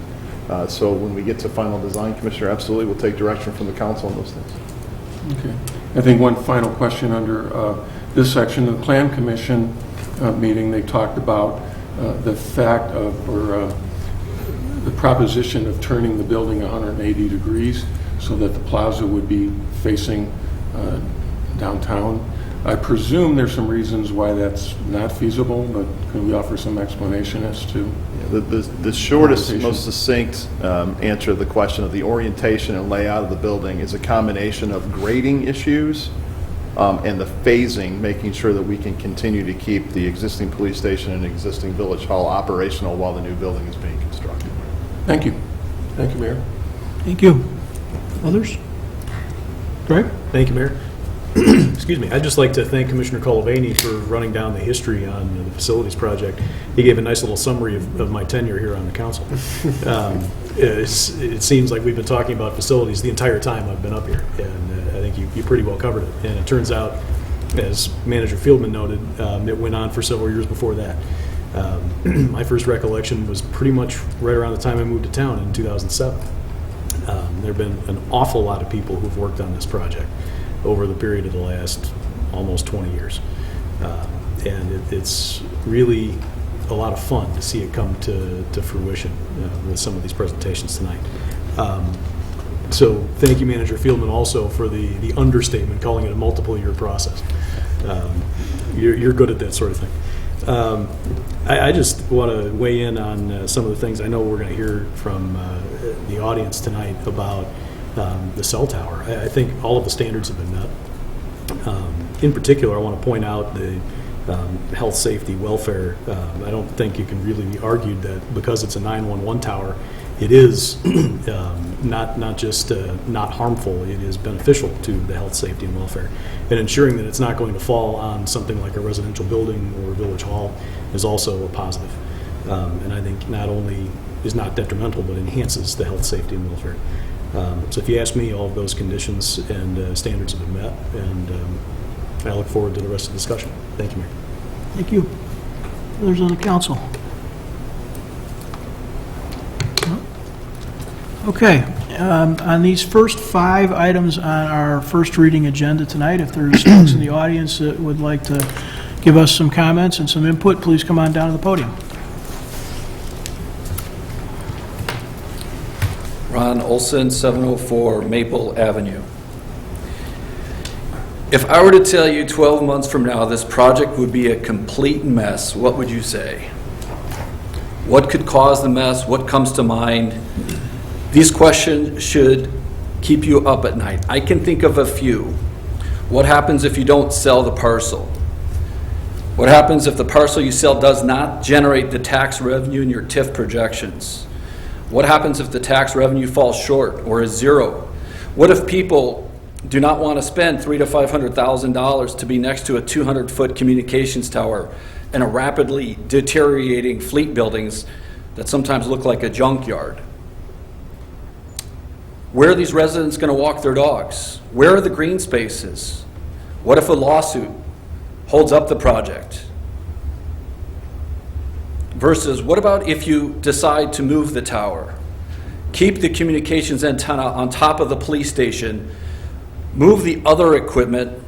So when we get to final design, Commissioner, absolutely, we'll take direction from the council on those things. Okay. I think one final question under this section. The Plan Commission meeting, they talked about the fact of, or the proposition of turning the building 180 degrees so that the plaza would be facing downtown. I presume there's some reasons why that's not feasible, but can we offer some explanation as to? The shortest, most succinct answer to the question of the orientation and layout of the building is a combination of grading issues and the phasing, making sure that we can continue to keep the existing police station and existing village hall operational while the new building is being constructed. Thank you. Thank you, Mayor. Thank you. Others? Greg? Thank you, Mayor. Excuse me. I'd just like to thank Commissioner Colavani for running down the history on the facilities project. He gave a nice little summary of my tenure here on the council. It seems like we've been talking about facilities the entire time I've been up here, and I think you pretty well covered it. And it turns out, as Manager Fieldman noted, it went on for several years before that. My first recollection was pretty much right around the time I moved to town in 2007. There have been an awful lot of people who've worked on this project over the period of the last almost 20 years. And it's really a lot of fun to see it come to fruition with some of these presentations tonight. So thank you, Manager Fieldman, also for the understatement, calling it a multiple-year process. You're good at that sort of thing. I just want to weigh in on some of the things I know we're going to hear from the audience tonight about the cell tower. I think all of the standards have been met. In particular, I want to point out the health, safety, welfare. I don't think it can really be argued that because it's a 911 tower, it is not just not harmful, it is beneficial to the health, safety, and welfare. And ensuring that it's not going to fall on something like a residential building or a village hall is also a positive. And I think not only is not detrimental, but enhances the health, safety, and welfare. So if you ask me, all of those conditions and standards have been met, and I look forward to the rest of the discussion. Thank you, Mayor. Thank you. Others on the council? Okay. On these first 5 items on our first reading agenda tonight, if there's folks in the audience that would like to give us some comments and some input, please come on down to the podium. Ron Olson, 704 Maple Avenue. If I were to tell you 12 months from now this project would be a complete mess, what would you say? What could cause the mess? What comes to mind? These questions should keep you up at night. I can think of a few. What happens if you don't sell the parcel? What happens if the parcel you sell does not generate the tax revenue in your Tift projections? What happens if the tax revenue falls short or is zero? What if people do not want to spend $300,000 to $500,000 to be next to a 200-foot communications tower and a rapidly deteriorating fleet buildings that sometimes look like a junkyard? Where are these residents going to walk their dogs? Where are the green spaces? What if a lawsuit holds up the project? Versus, what about if you decide to move the tower? Keep the communications antenna on top of the police station, move the other equipment.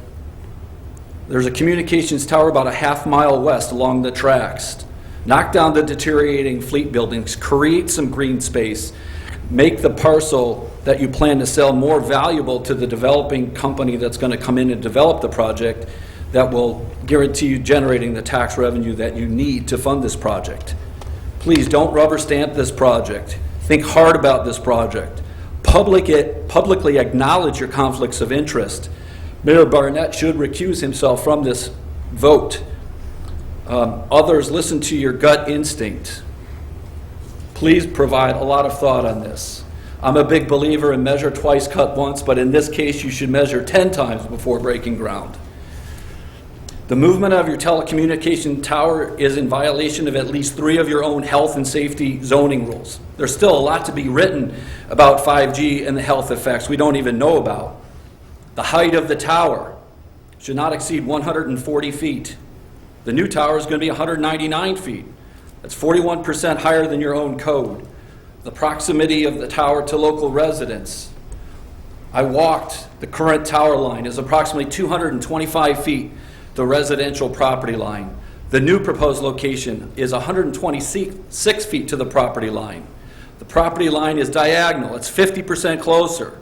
There's a communications tower about a half-mile west along the tracks. Knock down the deteriorating fleet buildings, create some green space, make the parcel that you plan to sell more valuable to the developing company that's going to come in and develop the project that will guarantee you generating the tax revenue that you need to fund this project. Please don't rubber stamp this project. Think hard about this project. Publicly acknowledge your conflicts of interest. Mayor Barnett should recuse himself from this vote. Others, listen to your gut instinct. Please provide a lot of thought on this. I'm a big believer in measure twice, cut once, but in this case you should measure 10 times before breaking ground. The movement of your telecommunication tower is in violation of at least 3 of your own health and safety zoning rules. There's still a lot to be written about 5G and the health effects we don't even know about. The height of the tower should not exceed 140 feet. The new tower is going to be 199 feet. That's 41% higher than your own code. The proximity of the tower to local residents. I walked the current tower line is approximately 225 feet the residential property line. The new proposed location is 126 feet to the property line. The property line is diagonal. It's 50% closer.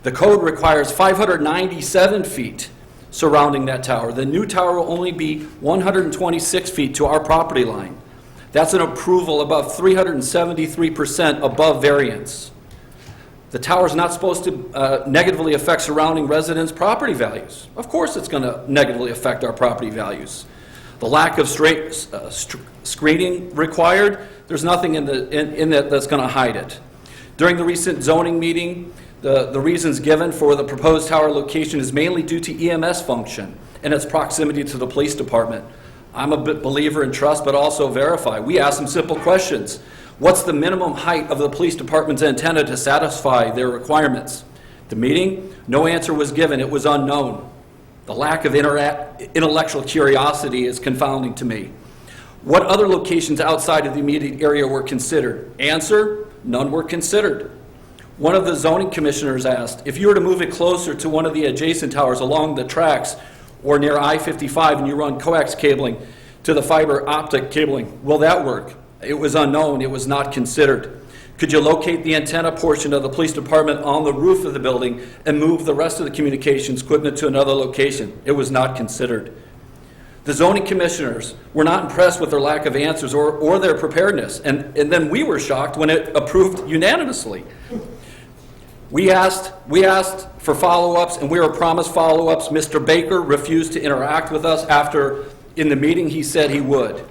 The code requires 597 feet surrounding that tower. The new tower will only be 126 feet to our property line. That's an approval above 373% above variance. The tower is not supposed to negatively affect surrounding residents' property values. Of course it's going to negatively affect our property values. The lack of screening required, there's nothing in that that's going to hide it. During the recent zoning meeting, the reasons given for the proposed tower location is mainly due to EMS function and its proximity to the police department. I'm a believer in trust, but also verify. We ask some simple questions. What's the minimum height of the police department's antenna to satisfy their requirements? The meeting, no answer was given. It was unknown. The lack of intellectual curiosity is confounding to me. What other locations outside of the immediate area were considered? Answer, none were considered. One of the zoning commissioners asked, if you were to move it closer to one of the adjacent towers along the tracks or near I-55 and you run coax cabling to the fiber optic cabling, will that work? It was unknown. It was not considered. Could you locate the antenna portion of the police department on the roof of the building and move the rest of the communications equipment to another location? It was not considered. The zoning commissioners were not impressed with their lack of answers or their preparedness, and then we were shocked when it approved unanimously. We asked for follow-ups, and we were promised follow-ups. Mr. Baker refused to interact with us after, in the meeting, he said he would.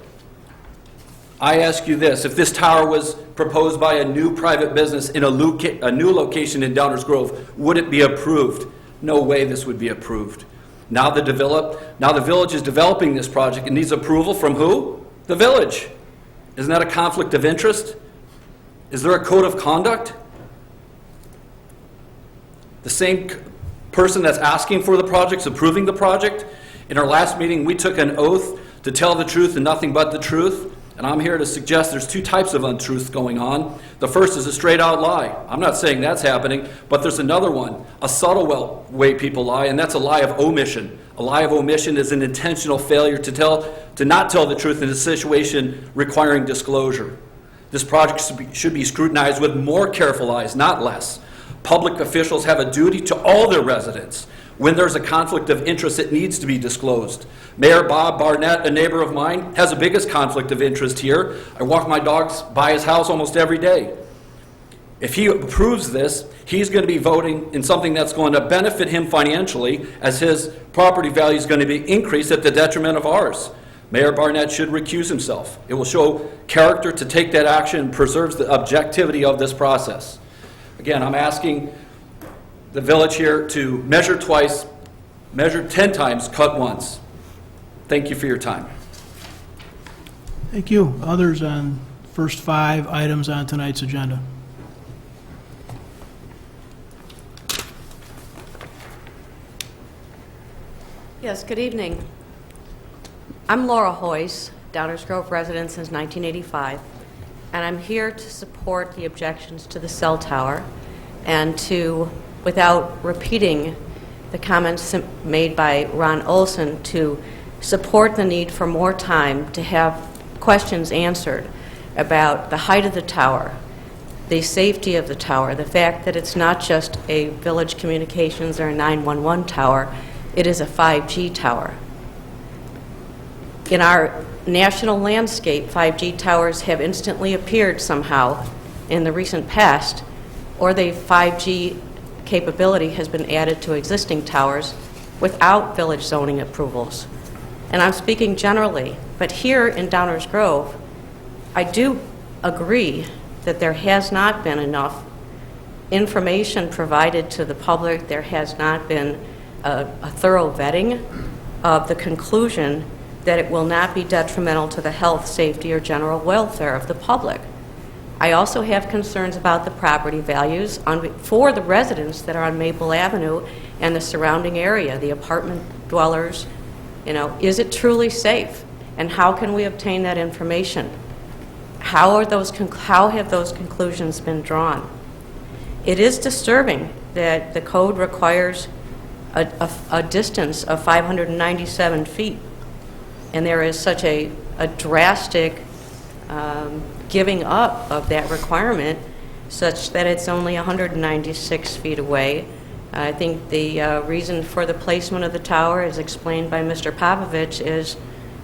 I ask you this, if this tower was proposed by a new private business in a new location in Downers Grove, would it be approved? No way this would be approved. Now the village is developing this project. It needs approval from who? The village. Isn't that a conflict of interest? Is there a code of conduct? The same person that's asking for the project is approving the project. In our last meeting, we took an oath to tell the truth and nothing but the truth. And I'm here to suggest there's two types of untruth going on. The first is a straight out lie. I'm not saying that's happening, but there's another one, a subtle way people lie, and that's a lie of omission. A lie of omission is an intentional failure to not tell the truth in a situation requiring disclosure. This project should be scrutinized with more careful eyes, not less. Public officials have a duty to all their residents. When there's a conflict of interest, it needs to be disclosed. Mayor Bob Barnett, a neighbor of mine, has the biggest conflict of interest here. I walk my dogs by his house almost every day. If he approves this, he's going to be voting in something that's going to benefit him financially, as his property value is going to be increased at the detriment of ours. Mayor Barnett should recuse himself. It will show character to take that action and preserves the objectivity of this process. Again, I'm asking the village here to measure twice, measure 10 times, cut once. Thank you for your time. Thank you. Others on first 5 items on tonight's agenda? Yes, good evening. I'm Laura Hoyce, Downers Grove resident since 1985, and I'm here to support the objections to the cell tower and to, without repeating the comments made by Ron Olson, to support the need for more time to have questions answered about the height of the tower, the safety of the tower, the fact that it's not just a village communications or a 911 tower, it is a 5G tower. In our national landscape, 5G towers have instantly appeared somehow in the recent past, or the 5G capability has been added to existing towers without village zoning approvals. And I'm speaking generally, but here in Downers Grove, I do agree that there has not been enough information provided to the public. There has not been a thorough vetting of the conclusion that it will not be detrimental to the health, safety, or general welfare of the public. I also have concerns about the property values for the residents that are on Maple Avenue and the surrounding area, the apartment dwellers. You know, is it truly safe? And how can we obtain that information? How have those conclusions been drawn? It is disturbing that the code requires a distance of 597 feet And there is such a drastic giving up of that requirement such that it's only 196 feet away. I think the reason for the placement of the tower, as explained by Mr. Popovich, is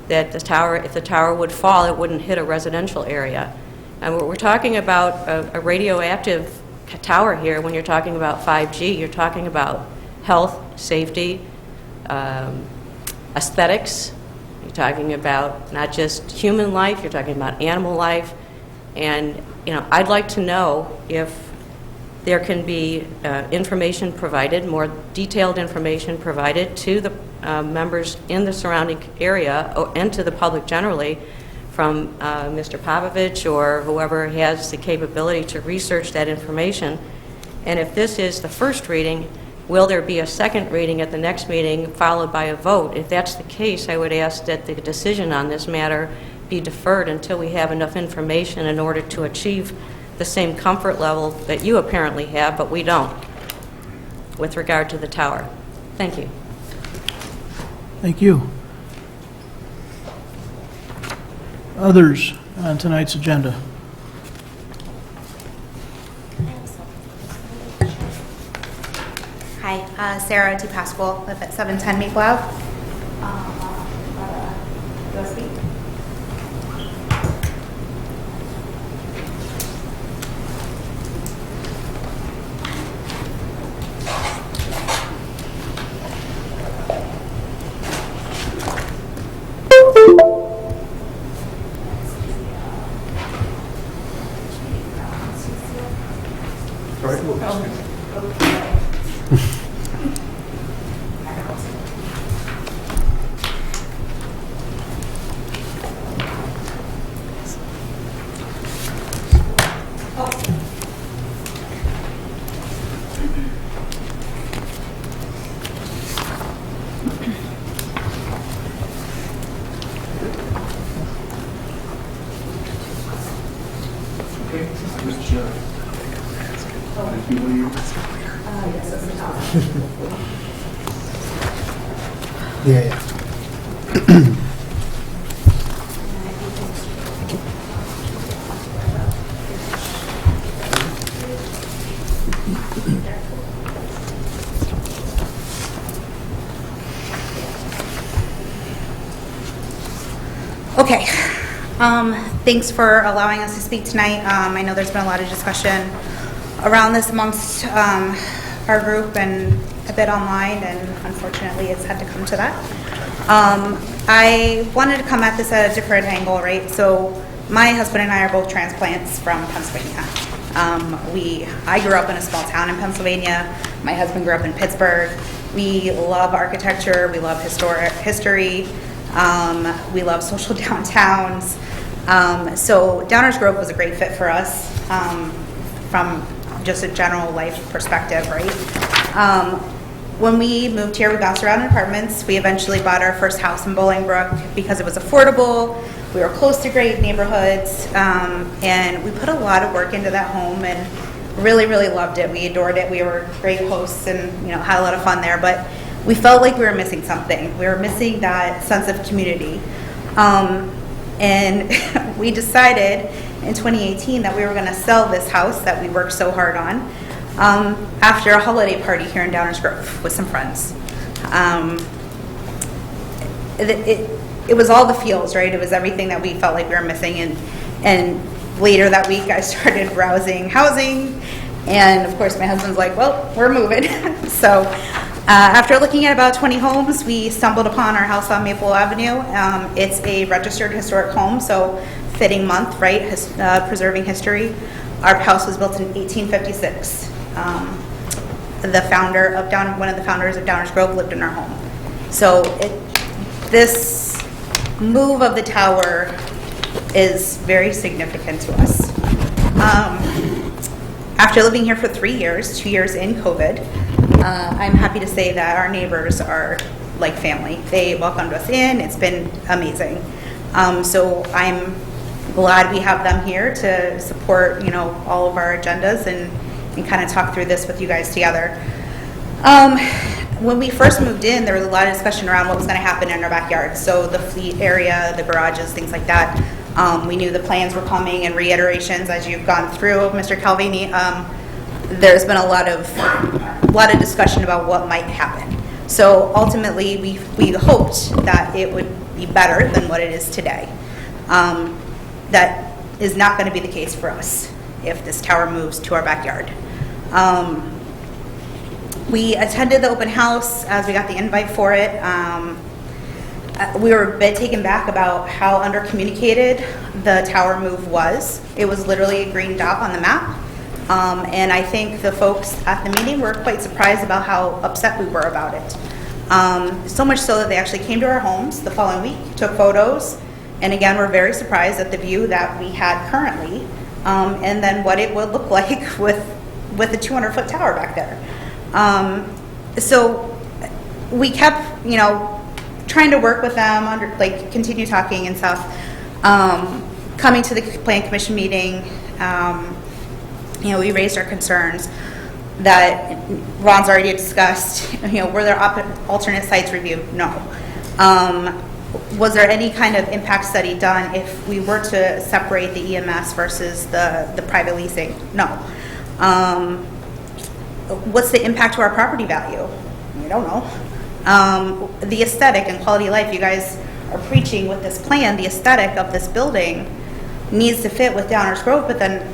that the tower, if the tower would fall, it wouldn't hit a residential area. And we're talking about a radioactive tower here. When you're talking about 5G, you're talking about health, safety, aesthetics. You're talking about not just human life, you're talking about animal life. And, you know, I'd like to know if there can be information provided, more detailed information provided to the members in the surrounding area and to the public generally from Mr. Popovich or whoever has the capability to research that information. And if this is the first reading, will there be a second reading at the next meeting followed by a vote? If that's the case, I would ask that the decision on this matter be deferred until we have enough information in order to achieve the same comfort level that you apparently have, but we don't, with regard to the tower. Thank you. Thank you. Others on tonight's agenda? Hi, Sarah DePasquale, live at 710 Maple Ave. USB. Okay. Thanks for allowing us to speak tonight. I know there's been a lot of discussion around this amongst our group and a bit online, and unfortunately it's had to come to that. I wanted to come at this at a different angle, right? So my husband and I are both transplants from Pennsylvania. I grew up in a small town in Pennsylvania. My husband grew up in Pittsburgh. We love architecture. We love history. We love social downtowns. So Downers Grove was a great fit for us from just a general life perspective, right? When we moved here, we bounced around in apartments. We eventually bought our first house in Bolingbrook because it was affordable. We were close to great neighborhoods, and we put a lot of work into that home and really, really loved it. We adored it. We were great hosts and had a lot of fun there, but we felt like we were missing something. We were missing that sense of community. And we decided in 2018 that we were going to sell this house that we worked so hard on after a holiday party here in Downers Grove with some friends. It was all the feels, right? It was everything that we felt like we were missing. And later that week, I started browsing housing. And of course, my husband's like, well, we're moving. So after looking at about 20 homes, we stumbled upon our house on Maple Avenue. It's a registered historic home, so fitting month, right? Preserving history. Our house was built in 1856. One of the founders of Downers Grove lived in our home. So this move of the tower is very significant to us. After living here for 3 years, 2 years in COVID, I'm happy to say that our neighbors are like family. They welcomed us in. It's been amazing. So I'm glad we have them here to support, all of our agendas and kind of talk through this with you guys together. when we first moved in, there was a lot of discussion around what was going to happen in our backyard. So the fleet area, the garages, things like that. We knew the plans were coming and reiterations as you've gone through, Mr. Calvini. There's been a lot of discussion about what might happen. So ultimately, we hoped that it would be better than what it is today. That is not going to be the case for us if this tower moves to our backyard. We attended the open house as we got the invite for it. We were a bit taken back about how under-communicated the tower move was. It was literally a green dot on the map. And I think the folks at the meeting were quite surprised about how upset we were about it. So much so that they actually came to our homes the following week, took photos, and again, we're very surprised at the view that we had currently, and then what it would look like with a 200-foot tower back there. So we kept, trying to work with them, continue talking and stuff. Coming to the Plan Commission meeting, we raised our concerns that Ron's already discussed. Were there alternate sites reviewed? No. Was there any kind of impact study done if we were to separate the EMS versus the private leasing? No. What's the impact to our property value? We don't know. The aesthetic and quality of life you guys are preaching with this plan, the aesthetic of this building needs to fit with Downers Grove, but then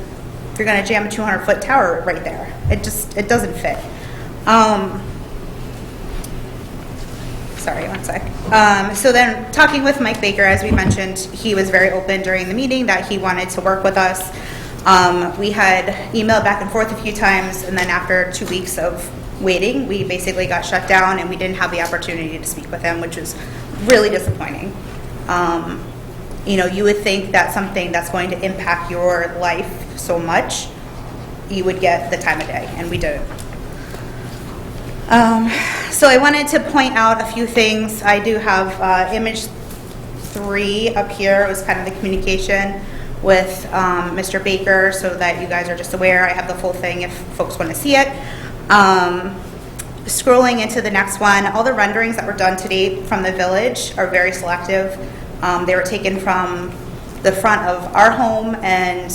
you're going to jam a 200-foot tower right there. It doesn't fit. Sorry, one sec. So then talking with Mike Baker, as we mentioned, he was very open during the meeting that he wanted to work with us. We had emailed back and forth a few times, and then after 2 weeks of waiting, we basically got shut down and we didn't have the opportunity to speak with him, which was really disappointing. You would think that something that's going to impact your life so much, you would get the time of day, and we didn't. So I wanted to point out a few things. I do have image 3 up here. It was kind of the communication with Mr. Baker, so that you guys are just aware. I have the full thing if folks want to see it. Scrolling into the next one, all the renderings that were done to date from the village are very selective. They were taken from the front of our home and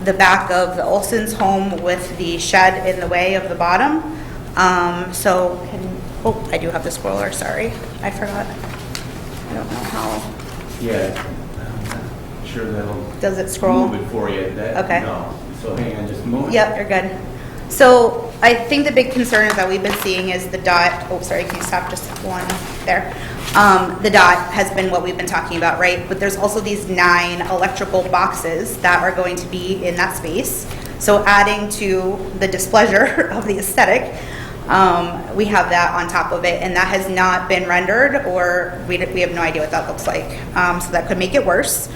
the back of the Olson's home with the shed in the way of the bottom. I do have the scroller, sorry. I forgot. I don't know how. Yeah, I'm not sure that'll. Does it scroll? Move it for you. Okay. No, so hang on, just move it. Yep, you're good. So I think the big concern that we've been seeing is the dot. Oh, sorry, can you stop just one there? The dot has been what we've been talking about, right? But there's also these 9 electrical boxes that are going to be in that space. So adding to the displeasure of the aesthetic, we have that on top of it, and that has not been rendered, or we have no idea what that looks like. So that could make it worse.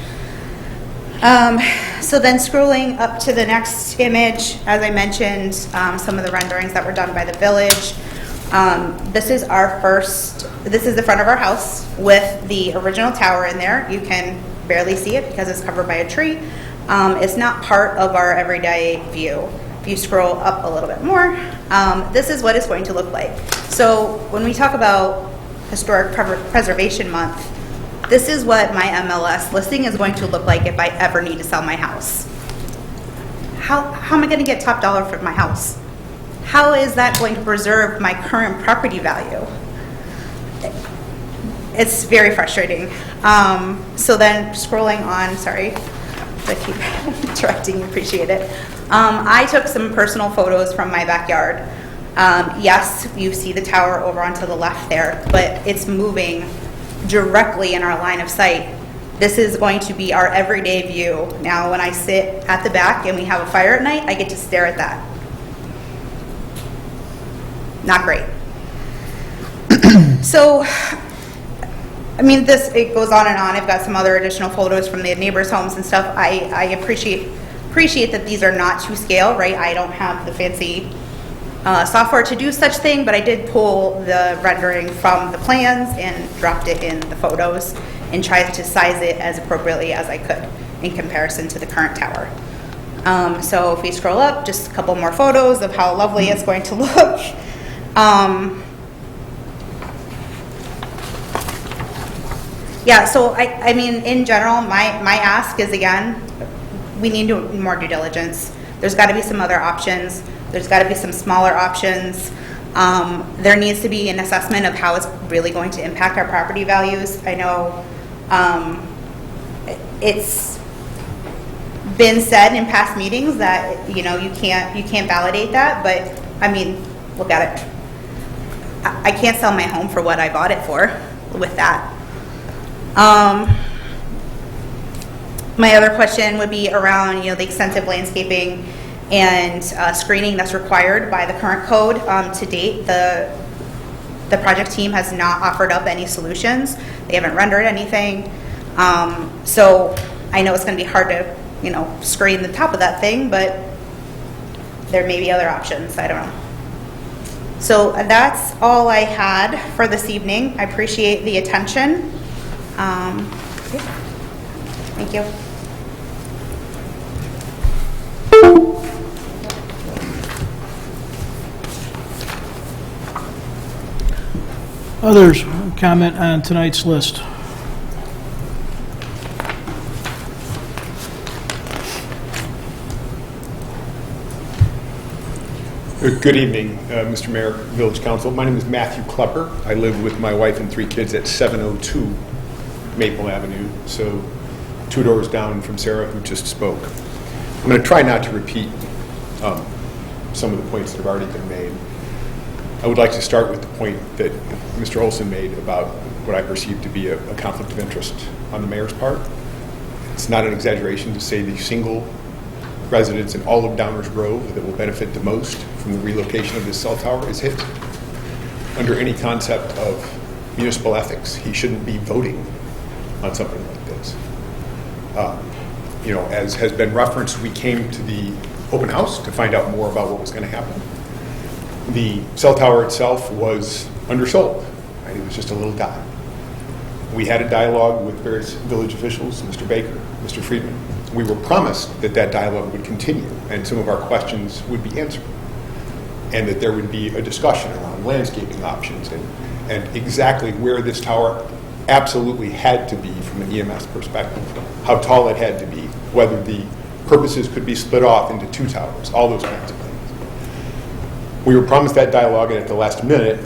So then scrolling up to the next image, as I mentioned, some of the renderings that were done by the village. This is the front of our house with the original tower in there. You can barely see it because it's covered by a tree. It's not part of our everyday view. If you scroll up a little bit more, this is what it's going to look like. So when we talk about Historic Preservation Month, this is what my MLS listing is going to look like if I ever need to sell my house. How am I going to get top dollar for my house? How is that going to preserve my current property value? It's very frustrating. So then scrolling on, sorry, I keep interrupting, appreciate it. I took some personal photos from my backyard. Yes, you see the tower over onto the left there, but it's moving directly in our line of sight. This is going to be our everyday view. Now, when I sit at the back and we have a fire at night, I get to stare at that. Not great. So, I mean, it goes on and on. I've got some other additional photos from the neighbors' homes and stuff. I appreciate that these are not to scale, right? I don't have the fancy software to do such thing, but I did pull the rendering from the plans and dropped it in the photos and tried to size it as appropriately as I could in comparison to the current tower. So if we scroll up, just a couple more photos of how lovely it's going to look. Yeah, so I mean, in general, my ask is, again, we need more due diligence. There's got to be some other options. There's got to be some smaller options. There needs to be an assessment of how it's really going to impact our property values. I know it's been said in past meetings that, you know, you can't validate that, but I mean, look at it. I can't sell my home for what I bought it for with that. My other question would be around, you know, the extensive landscaping and screening that's required by the current code. To date, the project team has not offered up any solutions. They haven't rendered anything. So I know it's going to be hard to, you know, screen the top of that thing, but there may be other options. I don't know. So that's all I had for this evening. I appreciate the attention. Thank you. Others comment on tonight's list? Good evening, Mr. Mayor, Village Council. My name is Matthew Klepper. I live with my wife and 3 kids at 702 Maple Avenue, so 2 doors down from Sarah, who just spoke. I'm going to try not to repeat some of the points that have already been made. I would like to start with the point that Mr. Olson made about what I perceive to be a conflict of interest on the mayor's part. It's not an exaggeration to say the single residents in all of Downers Grove that will benefit the most from the relocation of this cell tower is hit. Under any concept of municipal ethics, he shouldn't be voting on something like this. You know, as has been referenced, we came to the open house to find out more about what was going to happen. The cell tower itself was undersold. Right? It was just a little dot. We had a dialogue with various village officials, Mr. Baker, Mr. Friedman. We were promised that that dialogue would continue and some of our questions would be answered, and that there would be a discussion around landscaping options and exactly where this tower absolutely had to be from an EMS perspective, how tall it had to be, whether the purposes could be split off into 2 towers, all those kinds of things. We were promised that dialogue, and at the last minute,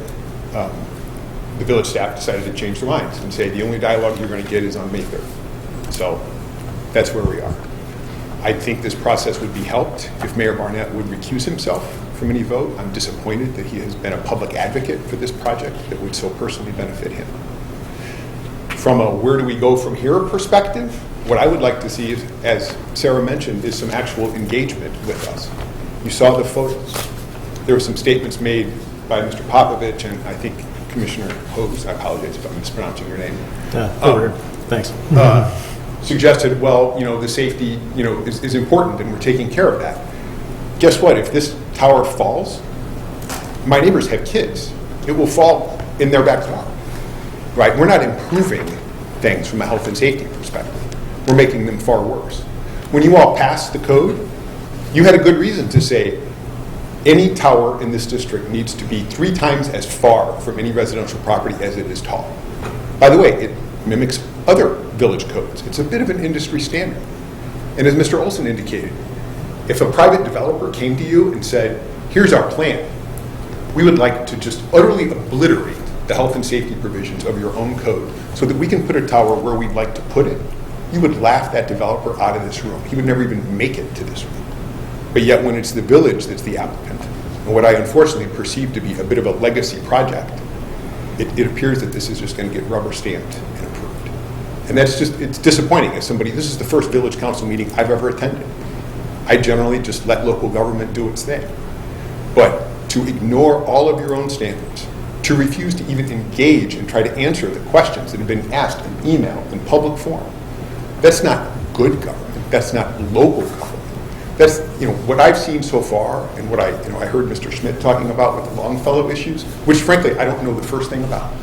the village staff decided to change their minds and say the only dialogue you're going to get is on May 3rd. So that's where we are. I think this process would be helped if Mayor Barnett would recuse himself from any vote. I'm disappointed that he has been a public advocate for this project that would so personally benefit him. From a where do we go from here perspective, what I would like to see, is, as Sarah mentioned, is some actual engagement with us. You saw the photos. There were some statements made by Mr. Popovich and I think Commissioner Hose, I apologize if I'm mispronouncing your name. Over here. Thanks. Suggested, well, you know, the safety, you know, is important and we're taking care of that. Guess what? If this tower falls, my neighbors have kids. It will fall in their backyard, right? We're not improving things from a health and safety perspective. We're making them far worse. When you all passed the code, you had a good reason to say any tower in this district needs to be 3 times as far from any residential property as it is tall. By the way, it mimics other village codes. It's a bit of an industry standard. And as Mr. Olson indicated, if a private developer came to you and said, here's our plan, we would like to just utterly obliterate the health and safety provisions of your own code so that we can put a tower where we'd like to put it, you would laugh that developer out of this room. He would never even make it to this room. But yet when it's the village that's the applicant, and what I unfortunately perceive to be a bit of a legacy project, it appears that this is just going to get rubber stamped and approved. And that's just, it's disappointing as somebody, this is the first village council meeting I've ever attended. I generally just let local government do its thing. But to ignore all of your own standards, to refuse to even engage and try to answer the questions that have been asked in email, in public forum, that's not good government. That's not local government. That's, you know, what I've seen so far, and what I heard Mr. Schmidt talking about with the Longfellow issues, which frankly I don't know the first thing about.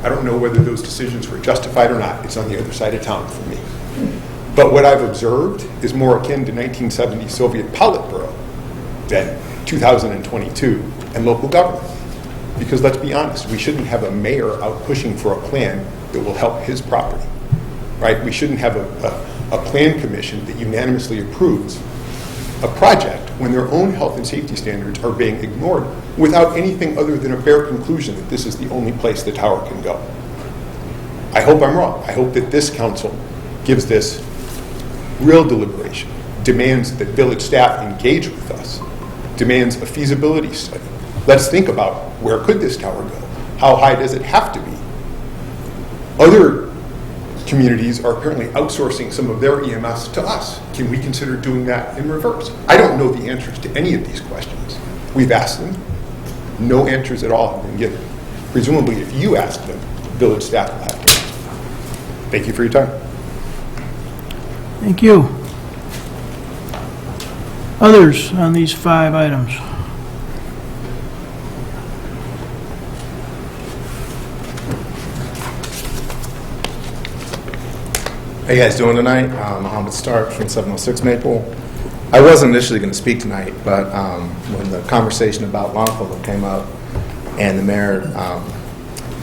I don't know whether those decisions were justified or not. It's on the other side of town for me. But what I've observed is more akin to 1970 Soviet Politburo than 2022 and local government. Because let's be honest, we shouldn't have a mayor out pushing for a plan that will help his property. right? We shouldn't have a plan commission that unanimously approves a project when their own health and safety standards are being ignored without anything other than a bare conclusion that this is the only place the tower can go. I hope I'm wrong. I hope that this council gives this real deliberation, demands that village staff engage with us, demands a feasibility study. Let's think about where could this tower go? How high does it have to be? Other communities are apparently outsourcing some of their EMS to us. Can we consider doing that in reverse? I don't know the answers to any of these questions. We've asked them. No answers at all have been given. Presumably, if you ask them, village staff will have answers. Thank you for your time. Thank you. Others on these 5 items? How you guys doing tonight? Mohammed Stark from 706 Maple. I wasn't initially going to speak tonight, but when the conversation about Longfellow came up and the mayor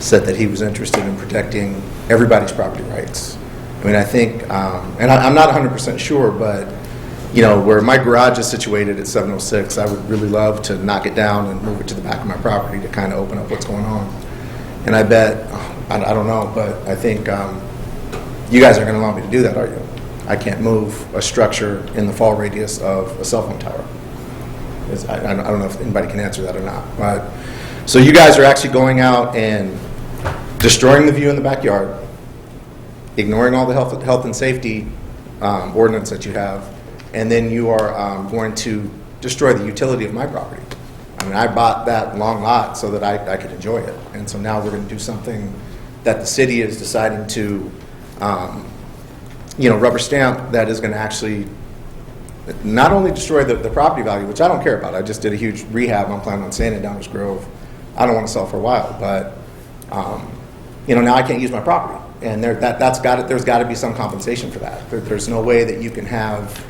said that he was interested in protecting everybody's property rights. I mean, I think, and I'm not 100% sure, but you know, where my garage is situated at 706, I would really love to knock it down and move it to the back of my property to kind of open up what's going on. And I bet, I don't know, but I think you guys aren't going to allow me to do that, are you? I can't move a structure in the fall radius of a cell phone tower. I don't know if anybody can answer that or not. But, so you guys are actually going out and destroying the view in the backyard, ignoring all the health and safety ordinance that you have, and then you are going to destroy the utility of my property. I mean, I bought that long lot so that I could enjoy it. And so now we're going to do something that the city is deciding to rubber stamp that is going to actually not only destroy the property value, which I don't care about. I just did a huge rehab. I'm planning on staying in Downers Grove. I don't want to sell for a while, but now I can't use my property, and there's got to be some compensation for that. There's no way that you can have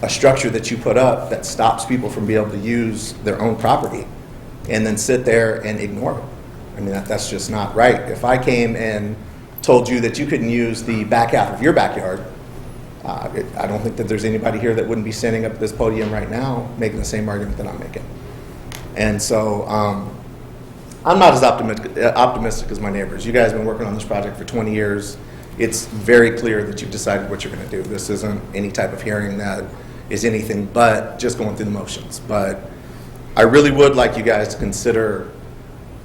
a structure that you put up that stops people from being able to use their own property, and then sit there and ignore it. I mean, that's just not right. If I came and told you that you couldn't use the back half of your backyard, I don't think that there's anybody here that wouldn't be standing up at this podium right now making the same argument that I'm making. And so I'm not as optimistic as my neighbors. You guys have been working on this project for 20 years. It's very clear that you've decided what you're going to do. This isn't any type of hearing that is anything but just going through the motions. But I really would like you guys to consider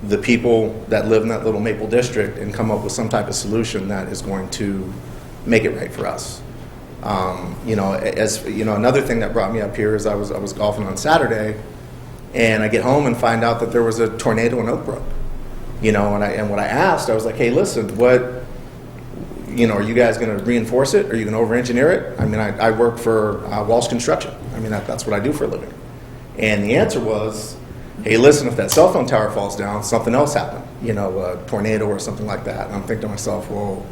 the people that live in that little Maple district and come up with some type of solution that is going to make it right for us. Another thing that brought me up here is I was golfing on Saturday, and I get home and find out that there was a tornado in Oak Brook. And what I asked, I was like, hey, listen, are you guys going to reinforce it? Are you going to over-engineer it? I mean, I work for Walsh Construction. I mean, that's what I do for a living. And the answer was, hey, listen, if that cell phone tower falls down, something else happened, a tornado or something like that. And I'm thinking to myself, well,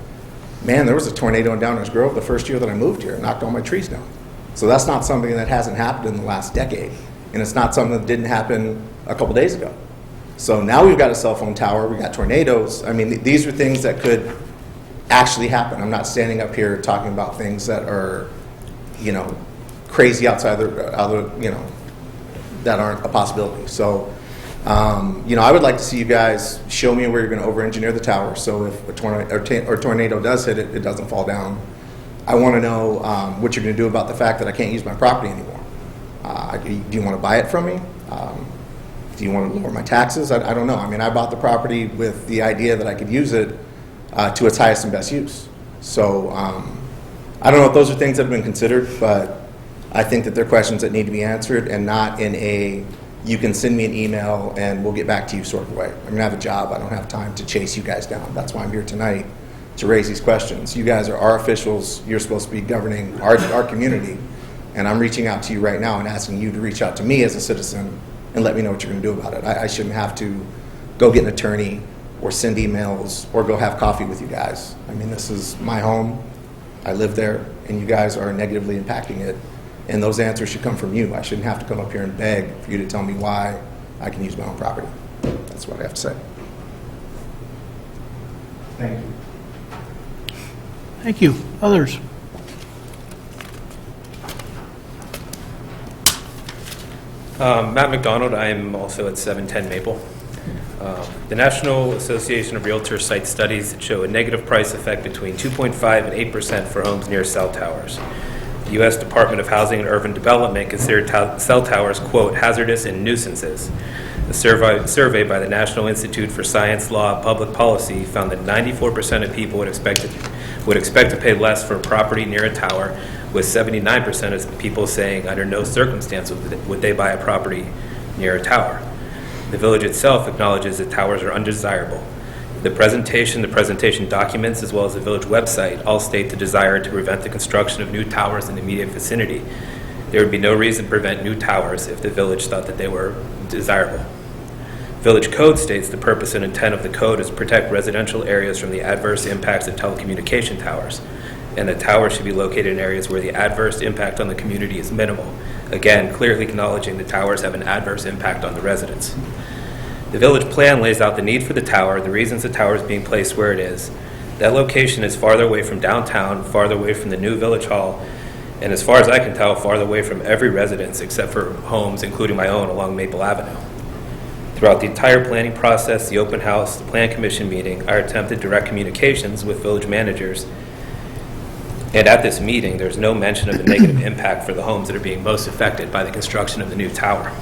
man, there was a tornado in Downers Grove the first year that I moved here. It knocked all my trees down. So that's not something that hasn't happened in the last decade. And it's not something that didn't happen a couple days ago. So now we've got a cell phone tower, we've got tornadoes. I mean, these are things that could actually happen. I'm not standing up here talking about things that are, crazy outside that aren't a possibility. So, I would like to see you guys show me where you're going to over-engineer the tower. So if a tornado does hit it, it doesn't fall down. I want to know what you're going to do about the fact that I can't use my property anymore. Do you want to buy it from me? Do you want to lower my taxes? I don't know. I mean, I bought the property with the idea that I could use it to its highest and best use. So I don't know if those are things that have been considered, but I think that they're questions that need to be answered, and not in a you can send me an email and we'll get back to you sort of way. I mean, I have a job. I don't have time to chase you guys down. That's why I'm here tonight, to raise these questions. You guys are our officials. You're supposed to be governing our community, and I'm reaching out to you right now and asking you to reach out to me as a citizen and let me know what you're going to do about it. I shouldn't have to go get an attorney or send emails or go have coffee with you guys. I mean, this is my home. I live there, and you guys are negatively impacting it. And those answers should come from you. I shouldn't have to come up here and beg for you to tell me why I can use my own property. That's what I have to say. Thank you. Thank you. Others? Matt McDonald, I am also at 710 Maple. The National Association of Realtors cites studies that show a negative price effect between 2.5 and 8% for homes near cell towers. The U.S. Department of Housing and Urban Development considered cell towers, quote, hazardous and nuisances. A survey by the National Institute for Science, Law, and Public Policy found that 94% of people would expect to pay less for a property near a tower, with 79% of people saying under no circumstance would they buy a property near a tower. The village itself acknowledges that towers are undesirable. The presentation documents, as well as the village website, all state the desire to prevent the construction of new towers in the immediate vicinity. There would be no reason to prevent new towers if the village thought that they were desirable. Village code states the purpose and intent of the code is to protect residential areas from the adverse impacts of telecommunication towers, and the towers should be located in areas where the adverse impact on the community is minimal. Again, clearly acknowledging the towers have an adverse impact on the residents. The village plan lays out the need for the tower, the reasons the tower is being placed where it is. That location is farther away from downtown, farther away from the new village hall, and as far as I can tell, farther away from every residence except for homes, including my own, along Maple Avenue. Throughout the entire planning process, the open house, the plan commission meeting, I attempted direct communications with village managers. And at this meeting, there's no mention of the negative impact for the homes that are being most affected by the construction of the new tower.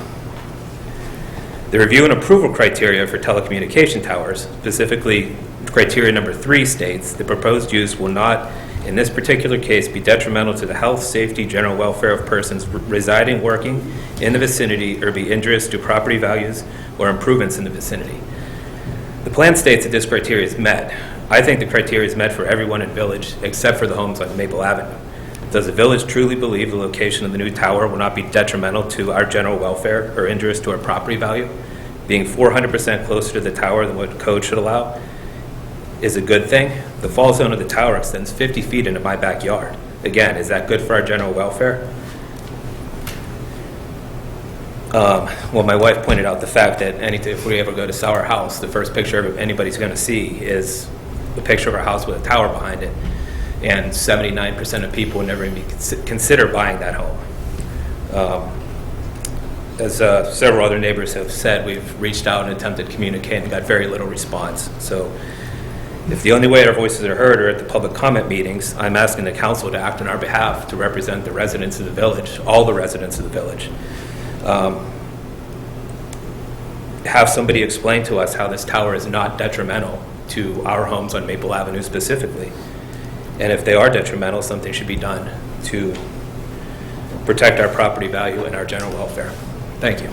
The review and approval criteria for telecommunication towers, specifically criteria number 3, states the proposed use will not, in this particular case, be detrimental to the health, safety, general welfare of persons residing, working in the vicinity, or be injurious to property values or improvements in the vicinity. The plan states that this criteria is met. I think the criteria is met for everyone in village except for the homes on Maple Avenue. Does the village truly believe the location of the new tower will not be detrimental to our general welfare or injurious to our property value? Being 400% closer to the tower than what code should allow is a good thing. The fall zone of the tower extends 50 feet into my backyard. Again, is that good for our general welfare? Well, my wife pointed out the fact that if we ever go to sell our house, the first picture anybody's going to see is a picture of our house with a tower behind it. And 79% of people would never even consider buying that home. As several other neighbors have said, we've reached out and attempted to communicate and got very little response. So if the only way our voices are heard are at the public comment meetings, I'm asking the council to act on our behalf to represent the residents of the village, all the residents of the village. Have somebody explain to us how this tower is not detrimental to our homes on Maple Avenue specifically. And if they are detrimental, something should be done to protect our property value and our general welfare. Thank you.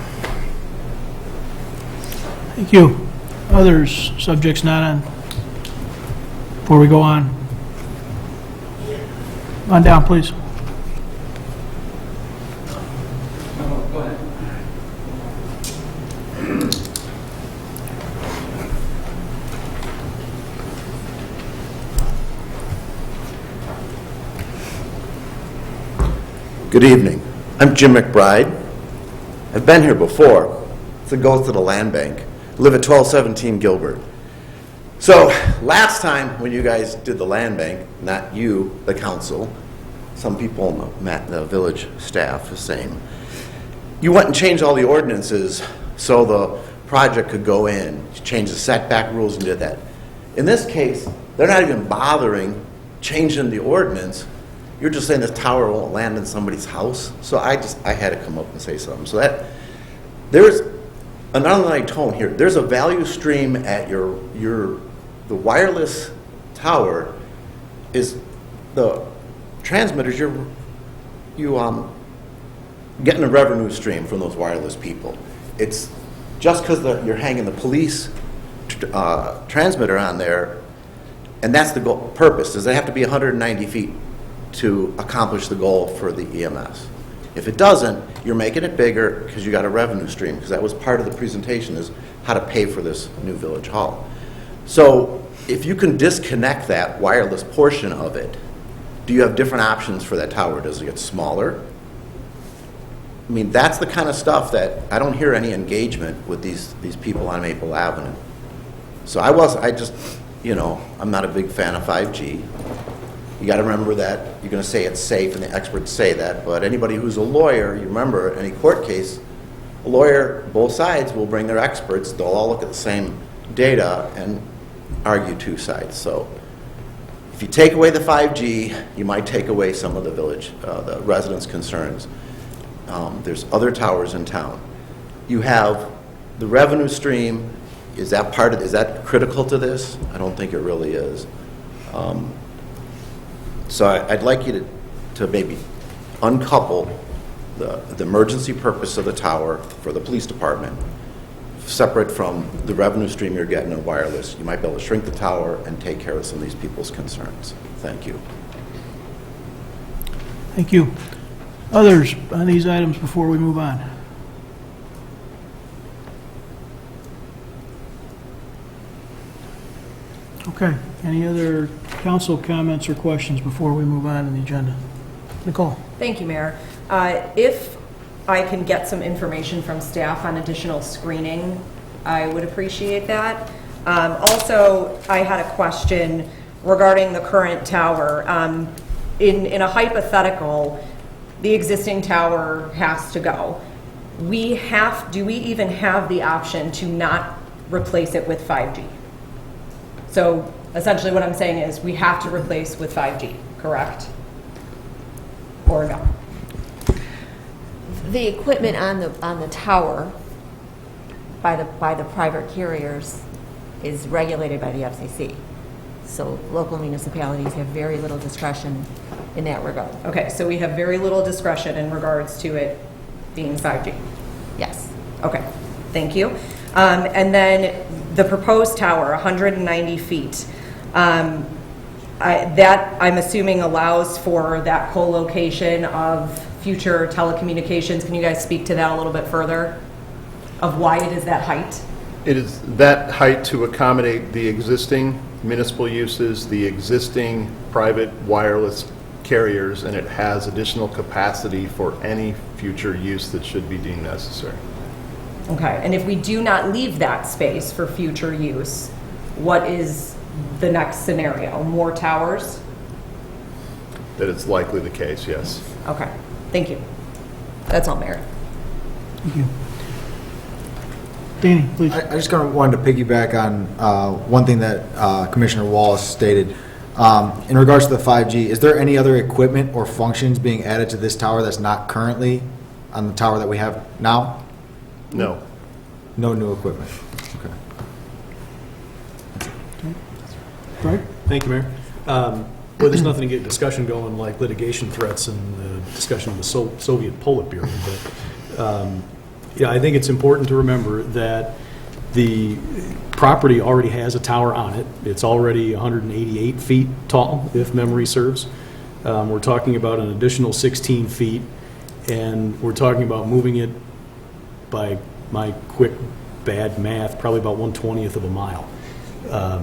Thank you. Others, subjects not on? Before we go on. On down, please. Good evening. I'm Jim McBride. I've been here before. It's a goes to the land bank. I live at 1217 Gilbert. So last time when you guys did the land bank, not you, the council, some people in the village staff, the same, you went and changed all the ordinances so the project could go in. You changed the setback rules and did that. In this case, they're not even bothering changing the ordinance. You're just saying the tower won't land in somebody's house. So I had to come up and say something. So that there's an underlying tone here. There's a value stream at the wireless tower is the transmitters. You getting a revenue stream from those wireless people. It's just because you're hanging the police transmitter on there, and that's the purpose. Is they have to be 190 feet to accomplish the goal for the EMS. If it doesn't, you're making it bigger because you got a revenue stream, because that was part of the presentation, is how to pay for this new village hall. So if you can disconnect that wireless portion of it, do you have different options for that tower? Does it get smaller? I mean, that's the kind of stuff that I don't hear any engagement with these people on Maple Avenue. So I'm not a big fan of 5G. You got to remember that you're going to say it's safe, and the experts say that, but anybody who's a lawyer, you remember, any court case, a lawyer, both sides will bring their experts, they'll all look at the same data and argue two sides. So if you take away the 5G, you might take away some of the village, the residents' concerns. There's other towers in town. You have the revenue stream. Is that critical to this? I don't think it really is. So I'd like you to maybe uncouple the emergency purpose of the tower for the police department, separate from the revenue stream you're getting in wireless. You might be able to shrink the tower and take care of some of these people's concerns. Thank you. Thank you. Others on these items before we move on? Okay. Any other council comments or questions before we move on in the agenda? Nicole? Thank you, Mayor. If I can get some information from staff on additional screening, I would appreciate that. Also, I had a question regarding the current tower. In a hypothetical, the existing tower has to go. Do we even have the option to not replace it with 5G? So essentially what I'm saying is we have to replace with 5G, correct? Or no? The equipment on the tower by the private carriers is regulated by the FCC. So local municipalities have very little discretion in that regard. Okay, so we have very little discretion in regards to it being 5G? Yes. Okay, thank you. And then the proposed tower, 190 feet, that I'm assuming allows for that co-location of future telecommunications. Can you guys speak to that a little bit further of why it is that height? It is that height to accommodate the existing municipal uses, the existing private wireless carriers, and it has additional capacity for any future use that should be deemed necessary. Okay, and if we do not leave that space for future use, what is the next scenario? More towers? That is likely the case, yes. Okay, thank you. That's all, Mayor. Thank you. Danny, please. I just wanted to piggyback on one thing that Commissioner Wallace stated. In regards to the 5G, is there any other equipment or functions being added to this tower that's not currently on the tower that we have now? No. No new equipment. Okay. Right? Thank you, Mayor. Well, there's nothing to get discussion going like litigation threats and the discussion of the Soviet Politburo, but yeah, I think it's important to remember that the property already has a tower on it. It's already 188 feet tall, if memory serves. We're talking about an additional 16 feet, and we're talking about moving it by my quick bad math, probably about 1/20th of a mile,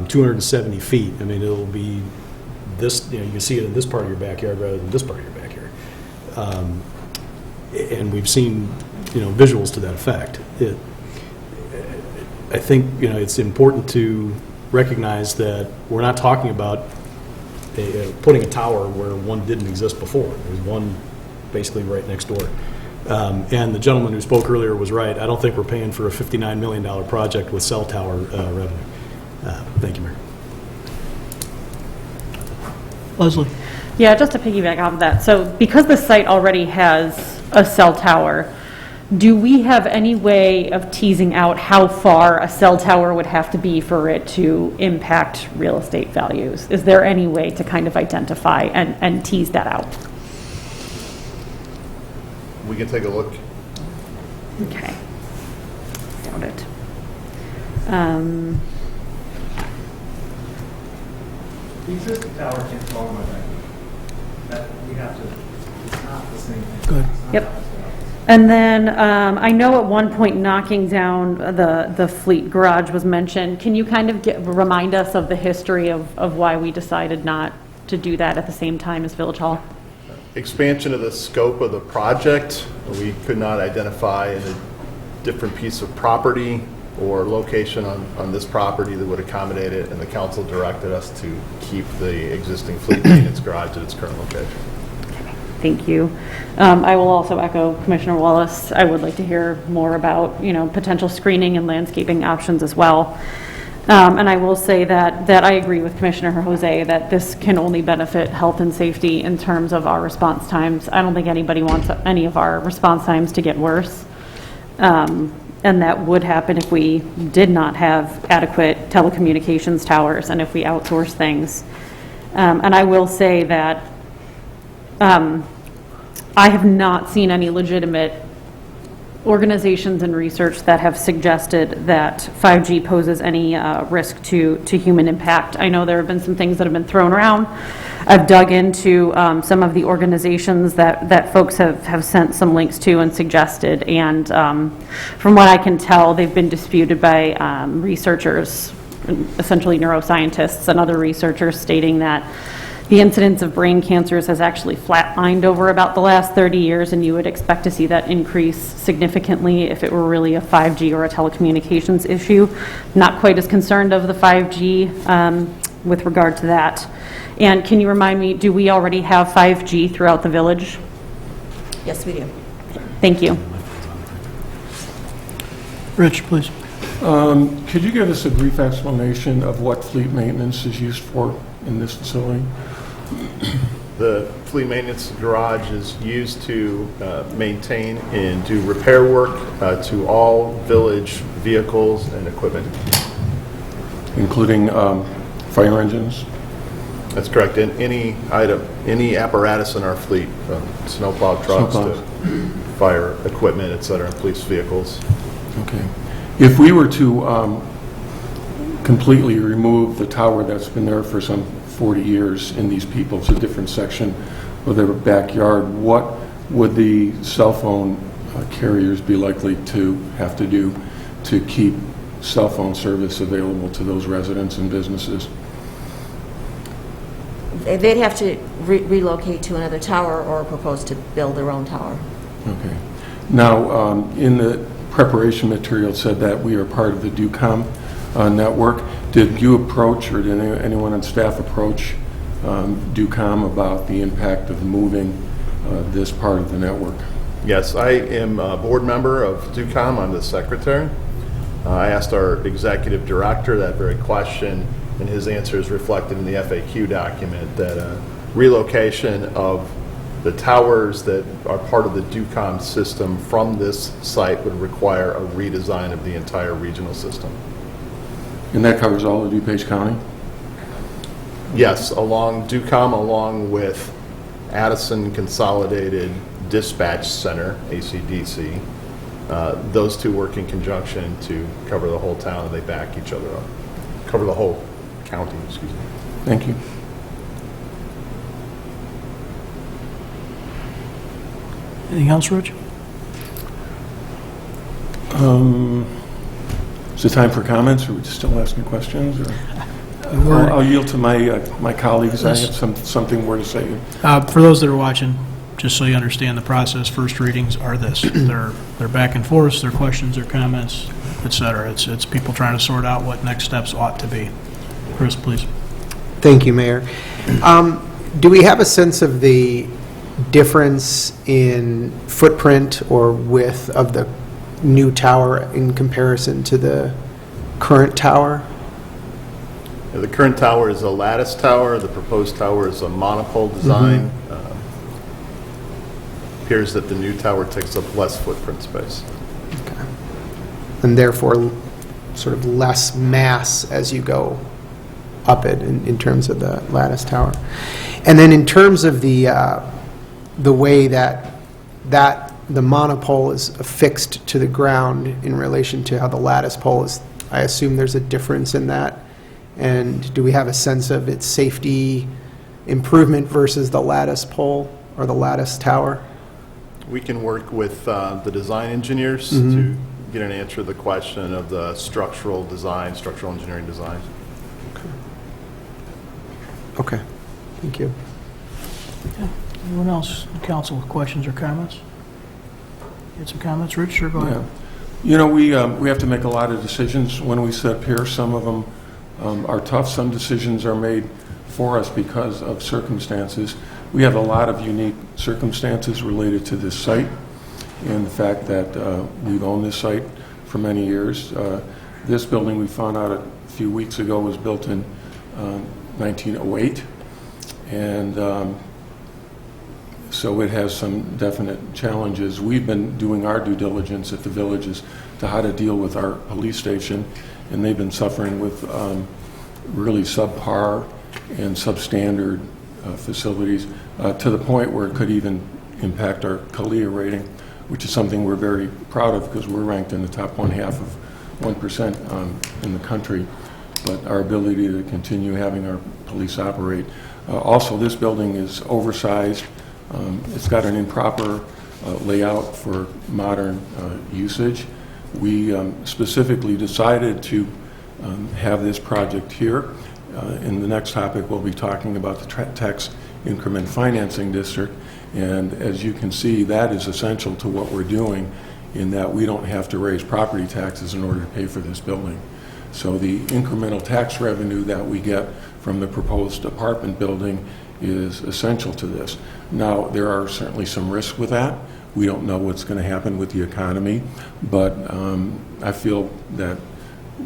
270 feet. I mean, it'll be this, you can see it in this part of your backyard rather than this part of your backyard. And we've seen, visuals to that effect. I think, it's important to recognize that we're not talking about putting a tower where one didn't exist before. There's one basically right next door. And the gentleman who spoke earlier was right. I don't think we're paying for a $59 million project with cell tower revenue. Thank you, Mayor. Leslie. Yeah, just to piggyback off of that. So because the site already has a cell tower, do we have any way of teasing out how far a cell tower would have to be for it to impact real estate values? Is there any way to kind of identify and tease that out? We can take a look. Okay. Doubt it. The existing tower can't fall my back. That we have to, it's not the same thing. Good. Yep. And then I know at one point knocking down the fleet garage was mentioned. Can you kind of remind us of the history of why we decided not to do that at the same time as Village Hall? Expansion of the scope of the project. We could not identify a different piece of property or location on this property that would accommodate it, and the council directed us to keep the existing fleet maintenance garage at its current location. Thank you. I will also echo Commissioner Wallace. I would like to hear more about, potential screening and landscaping options as well. And I will say that I agree with Commissioner Jose that this can only benefit health and safety in terms of our response times. I don't think anybody wants any of our response times to get worse. And that would happen if we did not have adequate telecommunications towers and if we outsource things. And I will say that I have not seen any legitimate organizations and research that have suggested that 5G poses any risk to human impact. I know there have been some things that have been thrown around. I've dug into some of the organizations that folks have sent some links to and suggested, and from what I can tell, they've been disputed by researchers, essentially neuroscientists and other researchers, stating that the incidence of brain cancers has actually flatlined over about the last 30 years, and you would expect to see that increase significantly if it were really a 5G or a telecommunications issue. Not quite as concerned of the 5G with regard to that. And can you remind me, do we already have 5G throughout the village? Yes, we do. Thank you. Rich, please. Could you give us a brief explanation of what fleet maintenance is used for in this facility? The fleet maintenance garage is used to maintain and do repair work to all village vehicles and equipment. Including fire engines? That's correct. And any item, any apparatus in our fleet, from snowplow trucks to fire equipment, et cetera, police vehicles. Okay. If we were to completely remove the tower that's been there for some 40 years in these people's, a different section of their backyard, what would the cell phone carriers be likely to have to do to keep cell phone service available to those residents and businesses? They'd have to relocate to another tower or propose to build their own tower. Okay. Now, in the preparation material, it said that we are part of the DUCOM network. Did you approach, or did anyone on staff approach DUCOM about the impact of moving this part of the network? Yes, I am a board member of DUCOM. I'm the secretary. I asked our executive director that very question, and his answer is reflected in the FAQ document, that relocation of the towers that are part of the DUCOM system from this site would require a redesign of the entire regional system. And that covers all of DuPage County? Yes, along DUCOM, along with Addison Consolidated Dispatch Center, ACDC. Those two work in conjunction to cover the whole town, and they back each other up. Cover the whole county, excuse me. Thank you. Anything else, Rich? Is it time for comments, or are we still asking questions? Or I'll yield to my colleagues. I have something more to say. For those that are watching, just so you understand the process, first readings are this. They're back and forth, they're questions, they're comments, et cetera. It's people trying to sort out what next steps ought to be. Chris, please. Thank you, Mayor. Do we have a sense of the difference in footprint or width of the new tower in comparison to the current tower? The current tower is a lattice tower. The proposed tower is a monopole design. Appears that the new tower takes up less footprint space. Okay. And therefore sort of less mass as you go up it in terms of the lattice tower. And then in terms of the way that the monopole is affixed to the ground in relation to how the lattice pole is, I assume there's a difference in that. And do we have a sense of its safety improvement versus the lattice pole or the lattice tower? We can work with the design engineers to get an answer to the question of the structural design, structural engineering design. Okay. Thank you. Yeah. Anyone else, council, with questions or comments? You had some comments, Rich? Sure, go ahead. You know, we have to make a lot of decisions when we sit up here. Some of them are tough. Some decisions are made for us because of circumstances. We have a lot of unique circumstances related to this site and the fact that we've owned this site for many years. This building, we found out a few weeks ago, was built in 1908, and so it has some definite challenges. We've been doing our due diligence at the village as to how to deal with our police station, and they've been suffering with really subpar and substandard facilities to the point where it could even impact our CALIA rating, which is something we're very proud of because we're ranked in the top 1/2% in the country. But our ability to continue having our police operate. Also, this building is oversized. It's got an improper layout for modern usage. We specifically decided to have this project here. In the next topic, we'll be talking about the tax increment financing district. And as you can see, that is essential to what we're doing in that we don't have to raise property taxes in order to pay for this building. So the incremental tax revenue that we get from the proposed apartment building is essential to this. Now, there are certainly some risks with that. We don't know what's going to happen with the economy, but I feel that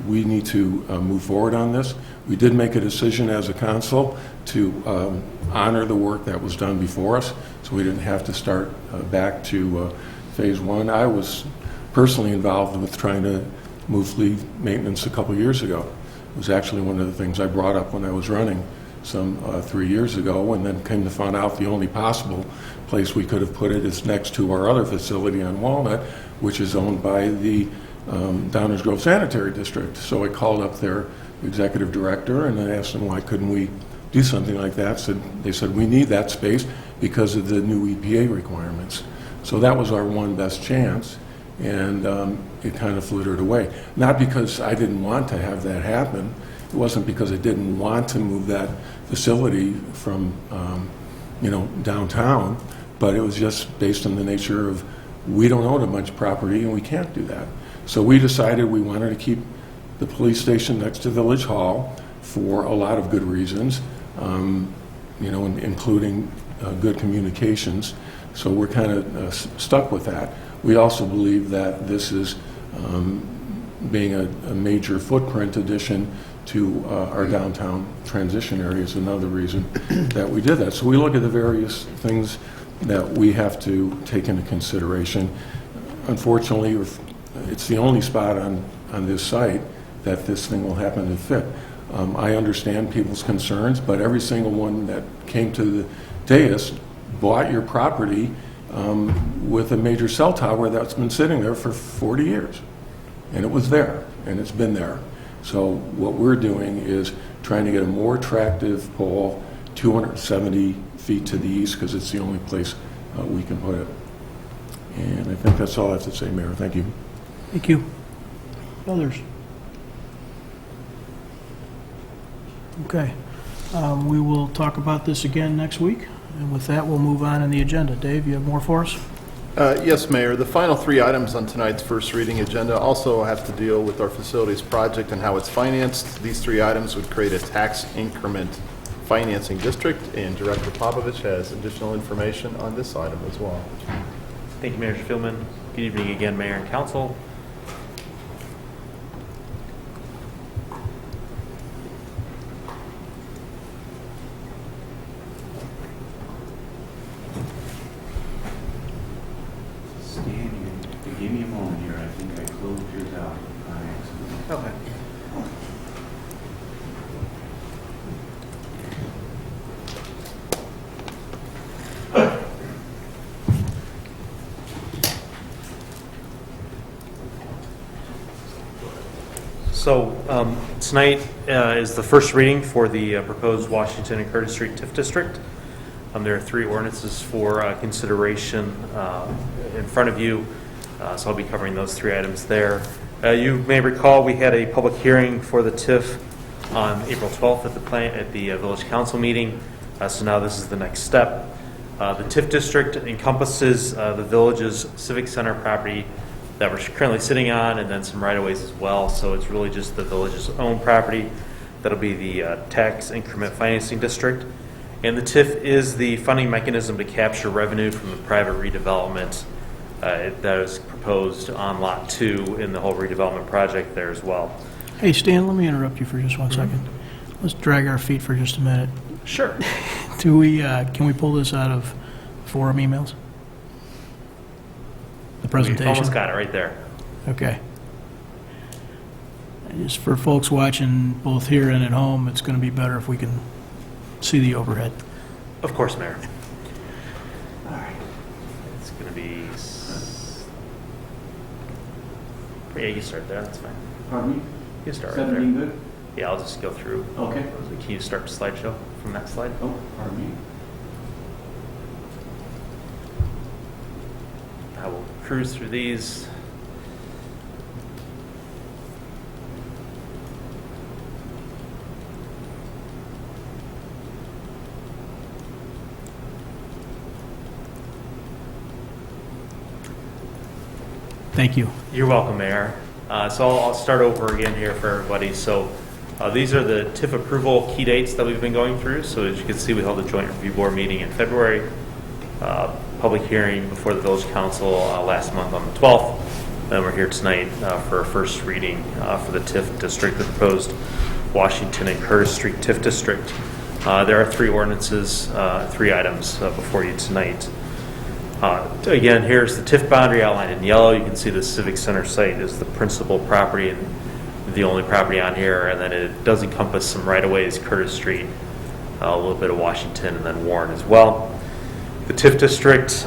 we need to move forward on this. We did make a decision as a council to honor the work that was done before us, so we didn't have to start back to phase one. I was personally involved with trying to move fleet maintenance a couple years ago. It was actually one of the things I brought up when I was running some 3 years ago, and then came to find out the only possible place we could have put it is next to our other facility on Walnut, which is owned by the Downers Grove Sanitary District. So I called up their executive director and I asked them why couldn't we do something like that. They said we need that space because of the new EPA requirements. So that was our one best chance, and it kind of flittered away. Not because I didn't want to have that happen. It wasn't because I didn't want to move that facility from downtown, but it was just based on the nature of we don't own a bunch of property and we can't do that. So we decided we wanted to keep the police station next to Village Hall for a lot of good reasons, including good communications. So we're kind of stuck with that. We also believe that this is being a major footprint addition to our downtown transition area is another reason that we did that. So we look at the various things that we have to take into consideration. Unfortunately, it's the only spot on this site that this thing will happen to fit. I understand people's concerns, but every single one that came to the dais bought your property with a major cell tower that's been sitting there for 40 years. And it was there, and it's been there. So what we're doing is trying to get a more attractive pole 270 feet to the east because it's the only place we can put it. And I think that's all I have to say, Mayor. Thank you. Thank you. Others? Okay. We will talk about this again next week. And with that, we'll move on in the agenda. Dave, you have more for us? Yes, Mayor. The final three items on tonight's first reading agenda also have to deal with our facilities project and how it's financed. These three items would create a tax increment financing district, and Director Popovich has additional information on this item as well. Thank you, Mayor Spielman. Good evening again, Mayor and Council. Give me a moment here. I think I closed yours out on accident. Okay. So tonight is the first reading for the proposed Washington and Curtis Street Tift District. There are three ordinances for consideration in front of you. So I'll be covering those three items there. You may recall we had a public hearing for the TIF on April 12th at the Village Council meeting. So now this is the next step. The TIF district encompasses the village's Civic Center property that we're currently sitting on, and then some right-of-ways as well. So it's really just the village's own property. That'll be the tax increment financing district. And the TIF is the funding mechanism to capture revenue from the private redevelopment that is proposed on Lot 2 in the whole redevelopment project there as well. Hey, Stan, let me interrupt you for just one second. Let's drag our feet for just a minute. Sure. Can we pull this out of forum emails? The presentation? We've almost got it right there. Okay. Just for folks watching both here and at home, it's going to be better if we can see the overhead. Of course, Mayor. All right. It's going to be... Yeah, you can start there. That's fine. Pardon me? You can start right there. Good? Yeah, I'll just go through. Okay. Can you start the slideshow from that slide? Oh, pardon me. I will cruise through these. Thank you. You're welcome, Mayor. So I'll start over again here for everybody. So these are the TIF approval key dates that we've been going through. So as you can see, we held a joint review board meeting in February, public hearing before the village council last month on the 12th. Then we're here tonight for a first reading for the TIF district, the proposed Washington and Curtis Street TIF district. There are 3 ordinances, 3 items before you tonight. Again, here's the TIF boundary outlined in yellow. You can see the Civic Center site is the principal property and the only property on here, and then it does encompass some right-of-ways, Curtis Street, a little bit of Washington, and then Warren as well. The TIF district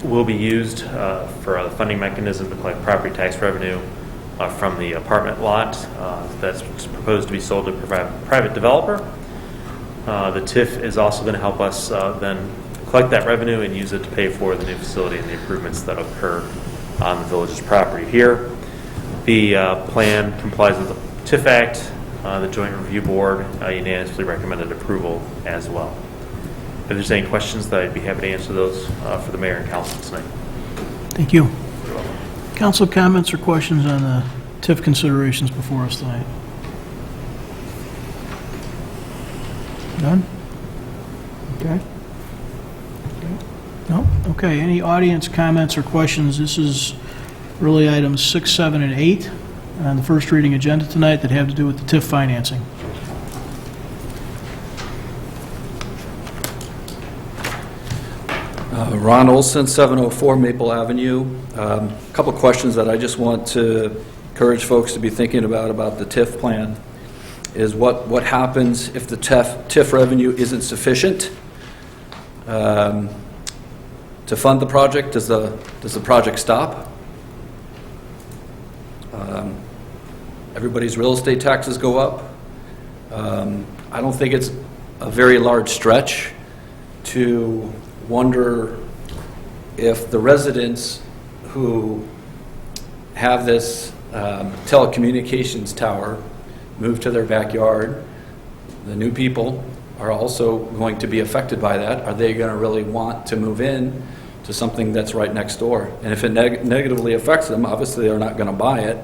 will be used for a funding mechanism to collect property tax revenue from the apartment lot that's proposed to be sold to a private developer. The TIF is also going to help us then collect that revenue and use it to pay for the new facility and the improvements that occur on the village's property here. The plan complies with the TIF Act. The Joint Review Board unanimously recommended approval as well. If there's any questions, that I'd be happy to answer those for the mayor and council tonight. Thank you. Council comments or questions on the TIF considerations before us tonight? None? Okay. No? Okay. Any audience comments or questions? This is really items 6, 7, and 8 on the first reading agenda tonight that have to do with the TIF financing. Ron Olson, 704 Maple Avenue. A couple questions that I just want to encourage folks to be thinking about the TIF plan is what happens if the TIF revenue isn't sufficient to fund the project. Does the project stop? Everybody's real estate taxes go up. I don't think it's a very large stretch to wonder if the residents who have this telecommunications tower move to their backyard, the new people are also going to be affected by that. Are they going to really want to move in to something that's right next door? And if it negatively affects them, obviously they're not going to buy it.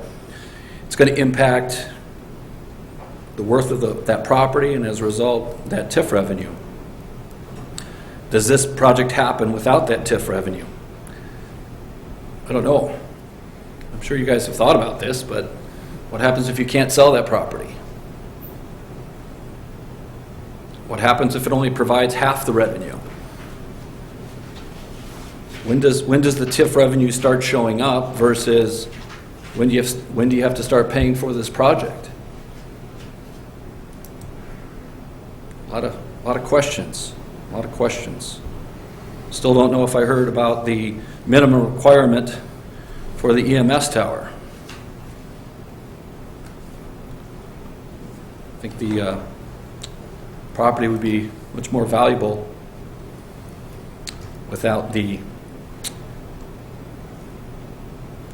It's going to impact the worth of that property and as a result, that TIF revenue. Does this project happen without that TIF revenue? I don't know. I'm sure you guys have thought about this, but what happens if you can't sell that property? What happens if it only provides half the revenue? When does the TIF revenue start showing up versus when do you have to start paying for this project? A lot of questions. A lot of questions. Still don't know if I heard about the minimum requirement for the EMS tower. I think the property would be much more valuable without the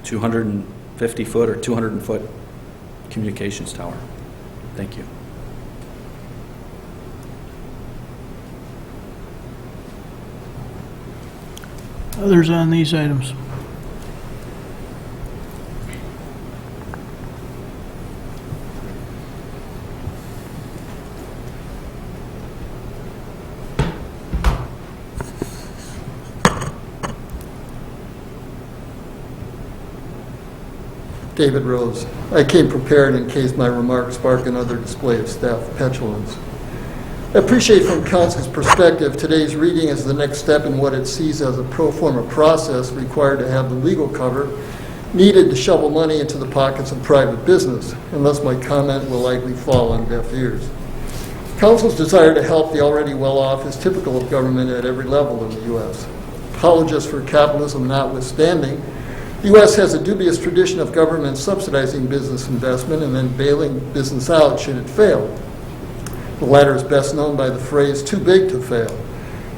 250-foot or 200-foot communications tower. Thank you. Others on these items? David Rose. I came prepared in case my remarks spark another display of staff petulance. I appreciate from Council's perspective today's reading is the next step in what it sees as a pro forma process required to have the legal cover needed to shovel money into the pockets of private business, unless my comment will likely fall on deaf ears. Council's desire to help the already well-off is typical of government at every level in the U.S. Apologists for capitalism notwithstanding, the U.S. has a dubious tradition of government subsidizing business investment and then bailing business out should it fail. The latter is best known by the phrase, too big to fail.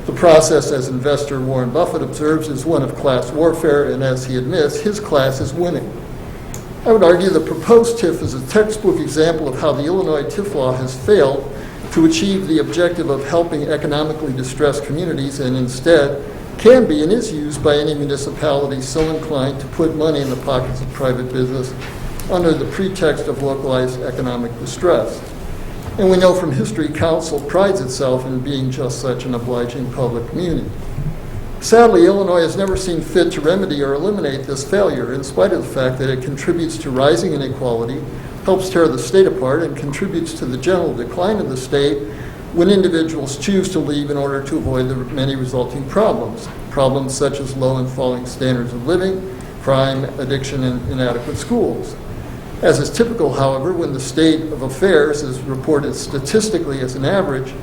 The process, as investor Warren Buffett observes, is one of class warfare, and as he admits, his class is winning. I would argue the proposed TIF is a textbook example of how the Illinois TIF law has failed to achieve the objective of helping economically distressed communities and instead can be and is used by any municipality so inclined to put money in the pockets of private business under the pretext of localized economic distress. And we know from history, Council prides itself in being just such an obliging public community. Sadly, Illinois has never seen fit to remedy or eliminate this failure, in spite of the fact that it contributes to rising inequality, helps tear the state apart, and contributes to the general decline of the state when individuals choose to leave in order to avoid the many resulting problems. Problems such as low and falling standards of living, crime, addiction, and inadequate schools. As is typical, however, when the state of affairs is reported statistically as an average,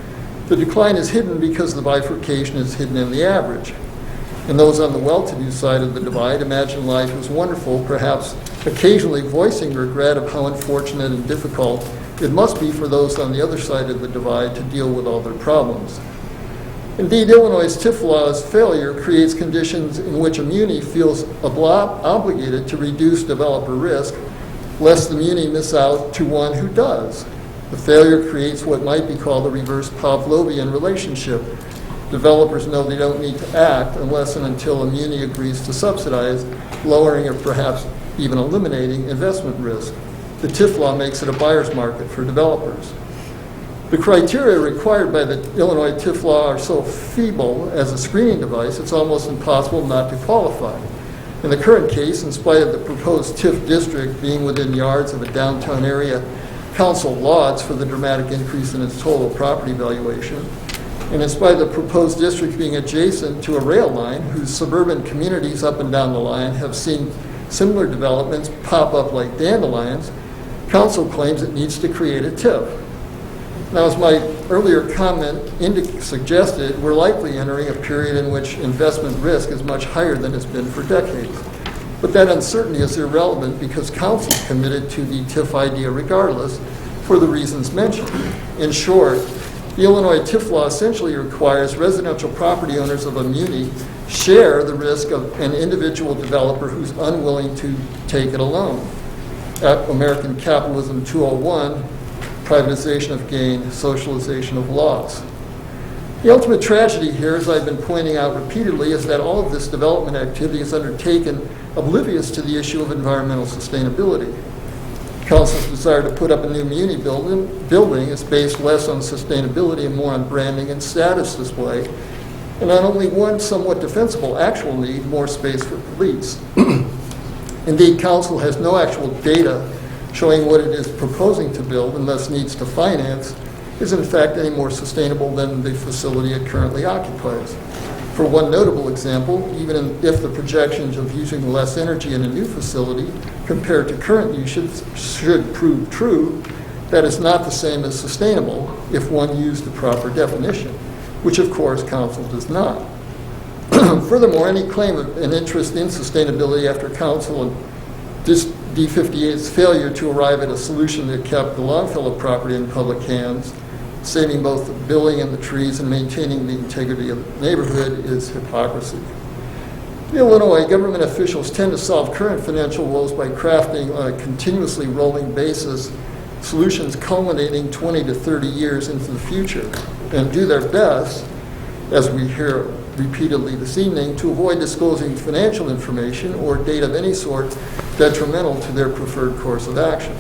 the decline is hidden because the bifurcation is hidden in the average. And those on the well-to-do side of the divide imagine life is wonderful, perhaps occasionally voicing regret of how unfortunate and difficult it must be for those on the other side of the divide to deal with all their problems. Indeed, Illinois' TIF law's failure creates conditions in which a muni feels obligated to reduce developer risk, lest the muni miss out to one who does. The failure creates what might be called a reverse Pavlovian relationship. Developers know they don't need to act unless and until a muni agrees to subsidize, lowering or perhaps even eliminating investment risk. The TIF law makes it a buyer's market for developers. The criteria required by the Illinois TIF law are so feeble as a screening device, it's almost impossible not to qualify. In the current case, in spite of the proposed TIF district being within yards of a downtown area council lauds for the dramatic increase in its total property valuation, and in spite of the proposed district being adjacent to a rail line whose suburban communities up and down the line have seen similar developments pop up like dandelions, council claims it needs to create a TIF. Now, as my earlier comment suggested, we're likely entering a period in which investment risk is much higher than it's been for decades. But that uncertainty is irrelevant because council is committed to the TIF idea regardless for the reasons mentioned. In short, the Illinois TIF law essentially requires residential property owners of a muni share the risk of an individual developer who's unwilling to take it alone. At American Capitalism 201, privatization of gain, socialization of loss. The ultimate tragedy here, as I've been pointing out repeatedly, is that all of this development activity is undertaken oblivious to the issue of environmental sustainability. Council's desire to put up a new muni building is based less on sustainability and more on branding and status display, and on only one somewhat defensible actual need, more space for police. Indeed, Council has no actual data showing what it is proposing to build and thus needs to finance is in fact any more sustainable than the facility it currently occupies. For one notable example, even if the projections of using less energy in a new facility compared to current usage should prove true, that is not the same as sustainable if one used the proper definition, which of course Council does not. Furthermore, any claim of an interest in sustainability after Council and D58's failure to arrive at a solution that kept the Longfellow property in public hands, saving both the building and the trees and maintaining the integrity of the neighborhood, is hypocrisy. In Illinois, government officials tend to solve current financial woes by crafting on a continuously rolling basis solutions culminating 20 to 30 years into the future, and do their best, as we hear repeatedly this evening, to avoid disclosing financial information or data of any sort detrimental to their preferred course of action.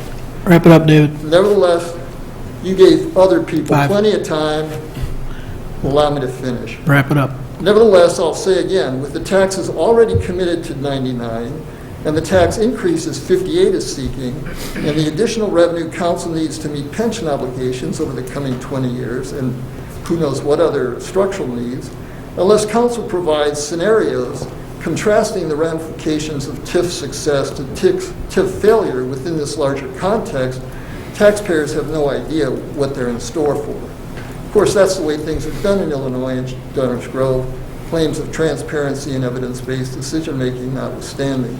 Wrap it up, David. Nevertheless, you gave other people plenty of time. Allow me to finish. Wrap it up. Nevertheless, I'll say again, with the taxes already committed to 99 and the tax increases 58 is seeking, and the additional revenue council needs to meet pension obligations over the coming 20 years, and who knows what other structural needs, unless council provides scenarios contrasting the ramifications of TIF success to TIF failure within this larger context, taxpayers have no idea what they're in store for. Of course, that's the way things are done in Illinois and Downers Grove, claims of transparency and evidence-based decision-making notwithstanding.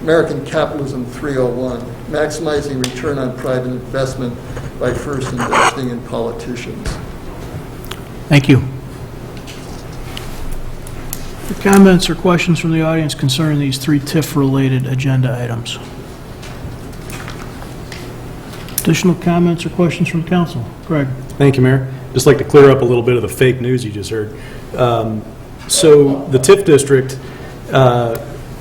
American Capitalism 301, maximizing return on private investment by first investing in politicians. Thank you. Comments or questions from the audience concerning these three TIF-related agenda items? Additional comments or questions from council? Greg. Thank you, Mayor. Just like to clear up a little bit of the fake news you just heard. So the TIF district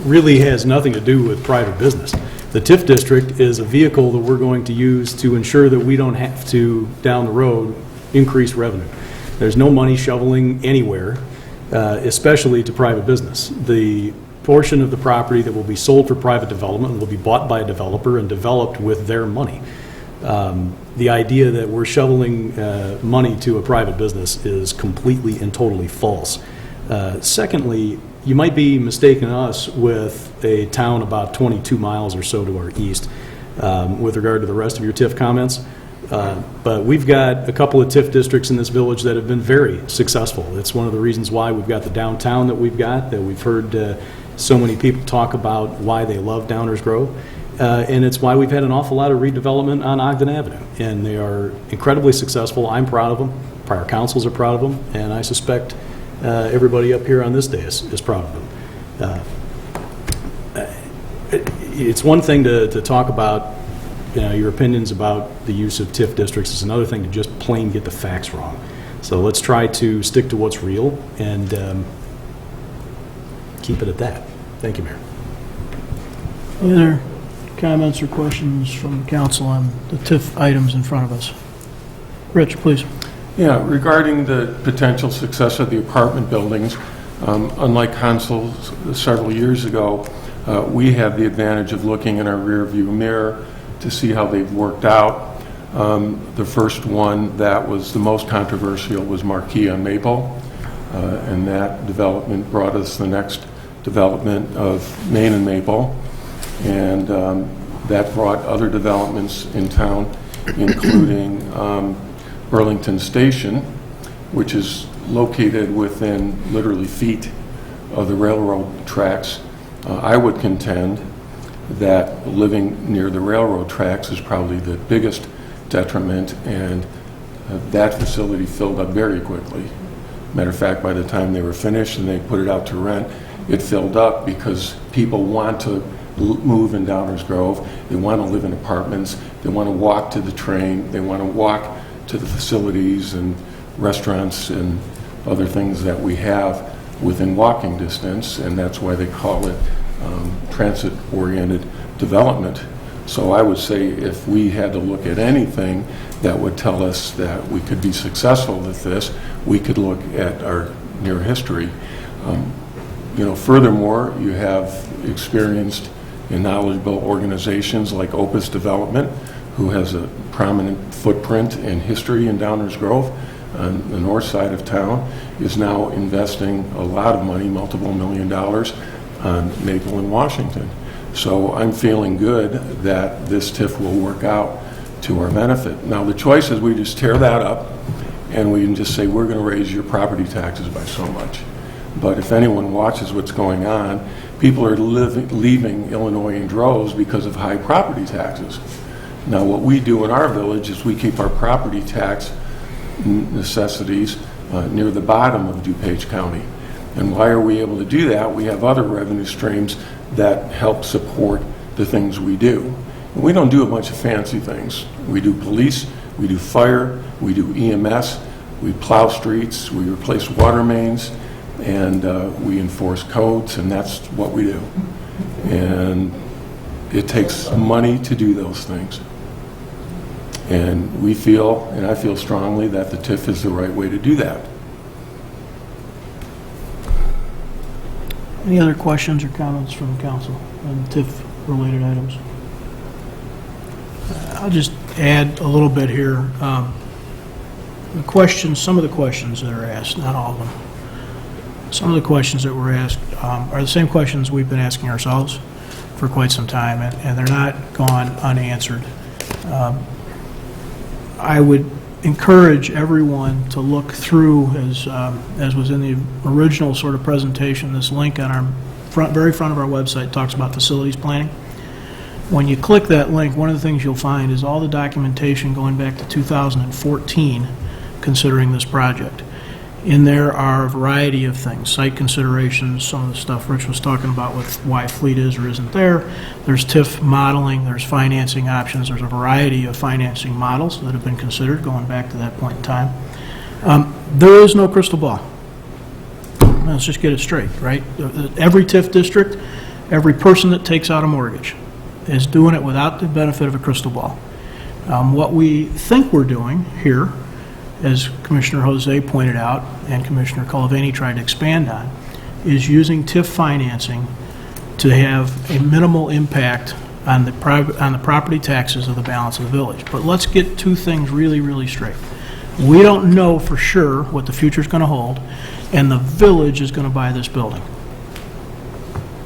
really has nothing to do with private business. The TIF district is a vehicle that we're going to use to ensure that we don't have to, down the road, increase revenue. There's no money shoveling anywhere, especially to private business. The portion of the property that will be sold for private development will be bought by a developer and developed with their money. The idea that we're shoveling money to a private business is completely and totally false. Secondly, you might be mistaking us with a town about 22 miles or so to our east with regard to the rest of your TIF comments. But we've got a couple of TIF districts in this village that have been very successful. It's one of the reasons why we've got the downtown that we've got, that we've heard so many people talk about why they love Downers Grove. And it's why we've had an awful lot of redevelopment on Ogden Avenue. And they are incredibly successful. I'm proud of them. Prior councils are proud of them. And I suspect everybody up here on this dais is proud of them. It's one thing to talk about your opinions about the use of TIF districts. It's another thing to just plain get the facts wrong. So let's try to stick to what's real and keep it at that. Thank you, Mayor. Any other comments or questions from council on the TIF items in front of us? Rich, please. Yeah, regarding the potential success of the apartment buildings, unlike council several years ago, we have the advantage of looking in our rear view mirror to see how they've worked out. The first one that was the most controversial was Marquis on Maple, and that development brought us the next development of Main and Maple, and that brought other developments in town, including Burlington Station, which is located within literally feet of the railroad tracks. I would contend that living near the railroad tracks is probably the biggest detriment, and that facility filled up very quickly. Matter of fact, by the time they were finished and they put it out to rent, it filled up because people want to move in Downers Grove. They want to live in apartments. They want to walk to the train. They want to walk to the facilities and restaurants and other things that we have within walking distance, and that's why they call it transit-oriented development. So I would say if we had to look at anything that would tell us that we could be successful with this, we could look at our near history. Furthermore, you have experienced and knowledgeable organizations like Opus Development, who has a prominent footprint in history in Downers Grove on the north side of town, is now investing a lot of money, multiple $1 million, on Maple and Washington. So I'm feeling good that this TIF will work out to our benefit. Now the choice is we just tear that up and we can just say we're going to raise your property taxes by so much. But if anyone watches what's going on, people are leaving Illinois in droves because of high property taxes. Now what we do in our village is we keep our property tax necessities near the bottom of DuPage County. And why are we able to do that? We have other revenue streams that help support the things we do. And we don't do a bunch of fancy things. We do police, we do fire, we do EMS, we plow streets, we replace water mains, and we enforce codes, and that's what we do. And it takes money to do those things. And we feel, and I feel strongly, that the TIF is the right way to do that. Any other questions or comments from the council on TIF-related items? I'll just add a little bit here. The questions, some of the questions that are asked, not all of them, some of the questions that were asked are the same questions we've been asking ourselves for quite some time, and they're not gone unanswered. I would encourage everyone to look through, as was in the original sort of presentation, this link on our very front of our website talks about facilities planning. When you click that link, one of the things you'll find is all the documentation going back to 2014 considering this project. In there are a variety of things, site considerations, some of the stuff Rich was talking about with why fleet is or isn't there. There's TIF modeling, there's financing options, there's a variety of financing models that have been considered going back to that point in time. There is no crystal ball. Let's just get it straight, right? Every TIF district, every person that takes out a mortgage is doing it without the benefit of a crystal ball. What we think we're doing here, as Commissioner Jose pointed out and Commissioner Colavini tried to expand on, is using TIF financing to have a minimal impact on the property taxes of the balance of the village. But let's get two things really, really straight. We don't know for sure what the future is going to hold, and the village is going to buy this building.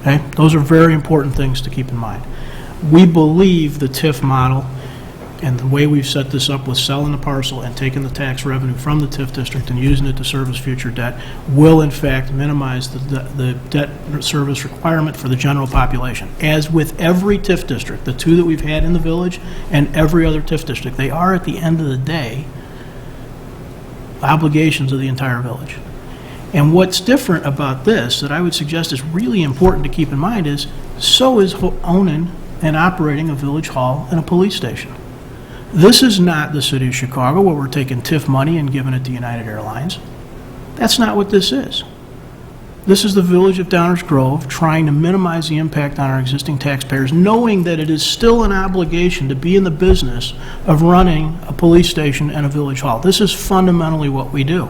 Okay? Those are very important things to keep in mind. We believe the TIF model and the way we've set this up with selling the parcel and taking the tax revenue from the TIF district and using it to service future debt will in fact minimize the debt service requirement for the general population. As with every TIF district, the two that we've had in the village and every other TIF district, they are at the end of the day obligations of the entire village. And what's different about this that I would suggest is really important to keep in mind is so is owning and operating a village hall and a police station. This is not the city of Chicago where we're taking TIF money and giving it to United Airlines. That's not what this is. This is the village of Downers Grove trying to minimize the impact on our existing taxpayers, knowing that it is still an obligation to be in the business of running a police station and a village hall. This is fundamentally what we do.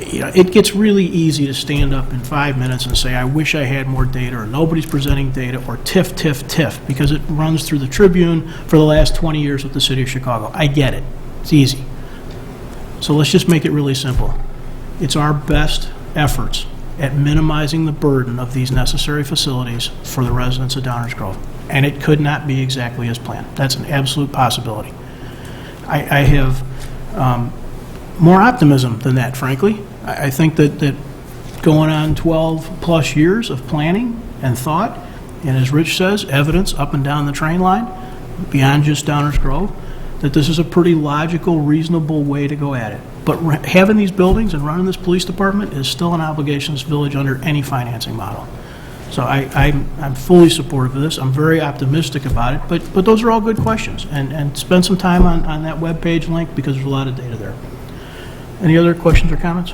You know, it gets really easy to stand up in 5 minutes and say, I wish I had more data, or nobody's presenting data, or TIF, TIF, TIF, because it runs through the Tribune for the last 20 years with the city of Chicago. I get it. It's easy. So let's just make it really simple. It's our best efforts at minimizing the burden of these necessary facilities for the residents of Downers Grove. And it could not be exactly as planned. That's an absolute possibility. I have more optimism than that, frankly. I think that going on 12-plus years of planning and thought, and as Rich says, evidence up and down the train line, beyond just Downers Grove, that this is a pretty logical, reasonable way to go at it. But having these buildings and running this police department is still an obligation to this village under any financing model. So I'm fully supportive of this. I'm very optimistic about it, but those are all good questions. And spend some time on that webpage link because there's a lot of data there. Any other questions or comments?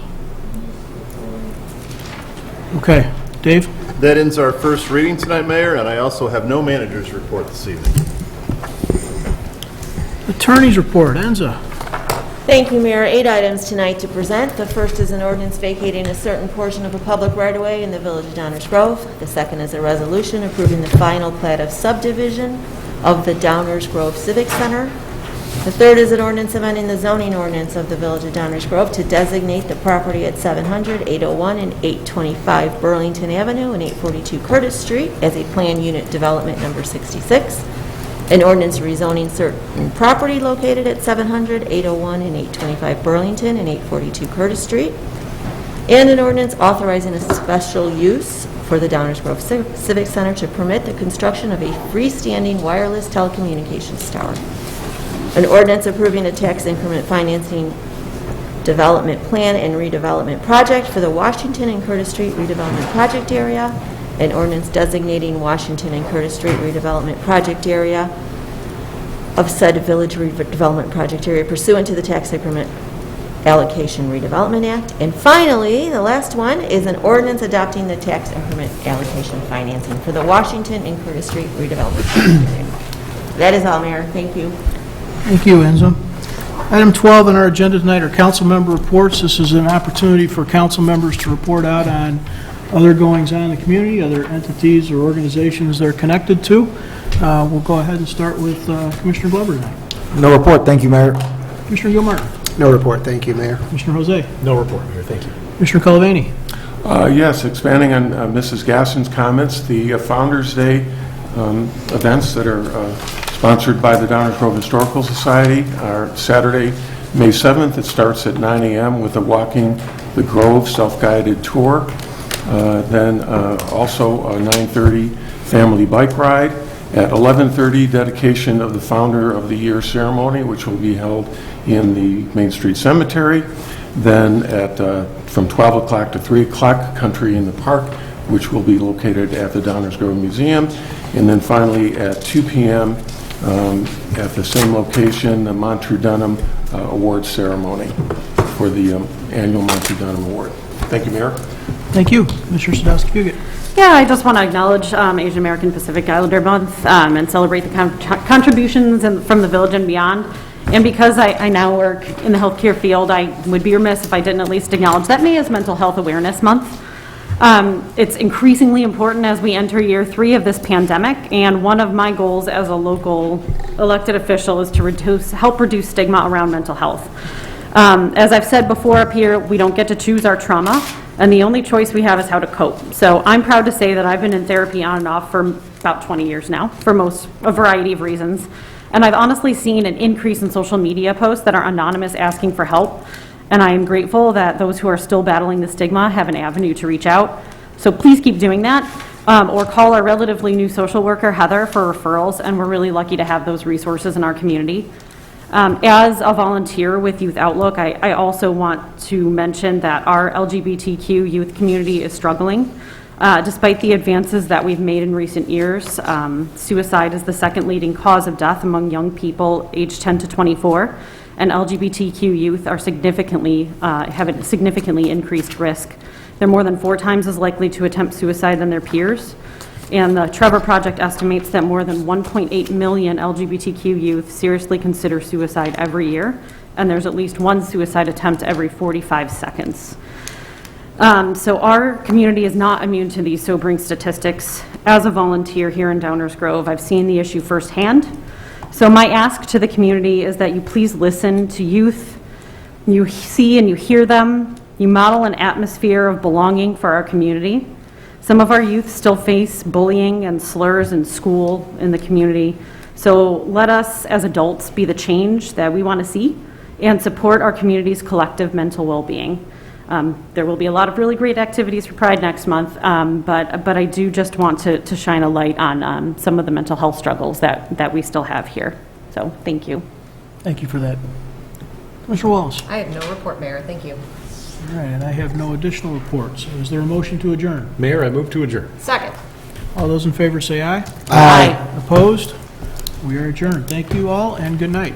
Okay, Dave? That ends our first reading tonight, Mayor, and I also have no manager's report this evening. Attorney's report, Enza. Thank you, Mayor. 8 items tonight to present. The first is an ordinance vacating a certain portion of a public right-of-way in the village of Downers Grove. The second is a resolution approving the final plat of subdivision of the Downers Grove Civic Center. The third is an ordinance amending the zoning ordinance of the village of Downers Grove to designate the property at 700, 801, and 825 Burlington Avenue and 842 Curtis Street as a planned unit development number 66. An ordinance rezoning certain property located at 700, 801, and 825 Burlington and 842 Curtis Street. And an ordinance authorizing a special use for the Downers Grove Civic Center to permit the construction of a freestanding wireless telecommunications tower. An ordinance approving a tax increment financing development plan and redevelopment project for the Washington and Curtis Street redevelopment project area. An ordinance designating Washington and Curtis Street redevelopment project area of said village redevelopment project area pursuant to the Tax Increment Allocation Redevelopment Act. And finally, the last one is an ordinance adopting the tax increment allocation financing for the Washington and Curtis Street redevelopment project area. That is all, Mayor. Thank you. Thank you, Enzo. Item 12 on our agenda tonight are council member reports. This is an opportunity for council members to report out on other goings-on in the community, other entities or organizations they're connected to. We'll go ahead and start with Commissioner Glover tonight. No report, thank you, Mayor. Commissioner Gilmartin. No report, thank you, Mayor. Commissioner Jose. No report, Mayor, thank you. Commissioner Calavani. Yes, expanding on Mrs. Gasson's comments, the Founders Day events that are sponsored by the Downers Grove Historical Society are Saturday, May 7th. It starts at 9 a.m. with a Walking the Grove self-guided tour. Then also a 9:30 family bike ride. At 11:30, dedication of the Founder of the Year ceremony, which will be held in the Main Street Cemetery. Then at from 12 o'clock to 3 o'clock, Country in the Park, which will be located at the Downers Grove Museum. And then finally at 2 p.m. At the same location, the Montreux Dunham Award ceremony for the annual Montreux Dunham Award. Thank you, Mayor. Thank you. Commissioner Sadowski-Puget. Yeah, I just want to acknowledge Asian American Pacific Islander Month and celebrate the contributions from the village and beyond. And because I now work in the healthcare field, I would be remiss if I didn't at least acknowledge that May is Mental Health Awareness Month. It's increasingly important as we enter year 3 of this pandemic, and one of my goals as a local elected official is to help reduce stigma around mental health. As I've said before up here, we don't get to choose our trauma, and the only choice we have is how to cope. So I'm proud to say that I've been in therapy on and off for about 20 years now, for a variety of reasons. And I've honestly seen an increase in social media posts that are anonymous asking for help. And I am grateful that those who are still battling the stigma have an avenue to reach out. So please keep doing that, or call our relatively new social worker, Heather, for referrals. And we're really lucky to have those resources in our community. As a volunteer with Youth Outlook, I also want to mention that our LGBTQ youth community is struggling. Despite the advances that we've made in recent years, suicide is the second leading cause of death among young people aged 10 to 24, and LGBTQ youth are have a significantly increased risk. They're more than 4 times as likely to attempt suicide than their peers. And the Trevor Project estimates that more than 1.8 million LGBTQ youth seriously consider suicide every year, and there's at least 1 suicide attempt every 45 seconds. So our community is not immune to these sobering statistics. As a volunteer here in Downers Grove, I've seen the issue firsthand. So my ask to the community is that you please listen to youth. You see and you hear them. You model an atmosphere of belonging for our community. Some of our youth still face bullying and slurs in school, in the community. So let us as adults be the change that we want to see and support our community's collective mental well-being. There will be a lot of really great activities for Pride next month, but I do just want to shine a light on some of the mental health struggles that we still have here. So thank you. Thank you for that. Commissioner Wallace. I have no report, Mayor. Thank you. All right, and I have no additional reports. Is there a motion to adjourn? Mayor, I move to adjourn. Second. All those in favor say aye. Aye. Opposed? We are adjourned. Thank you all, and good night.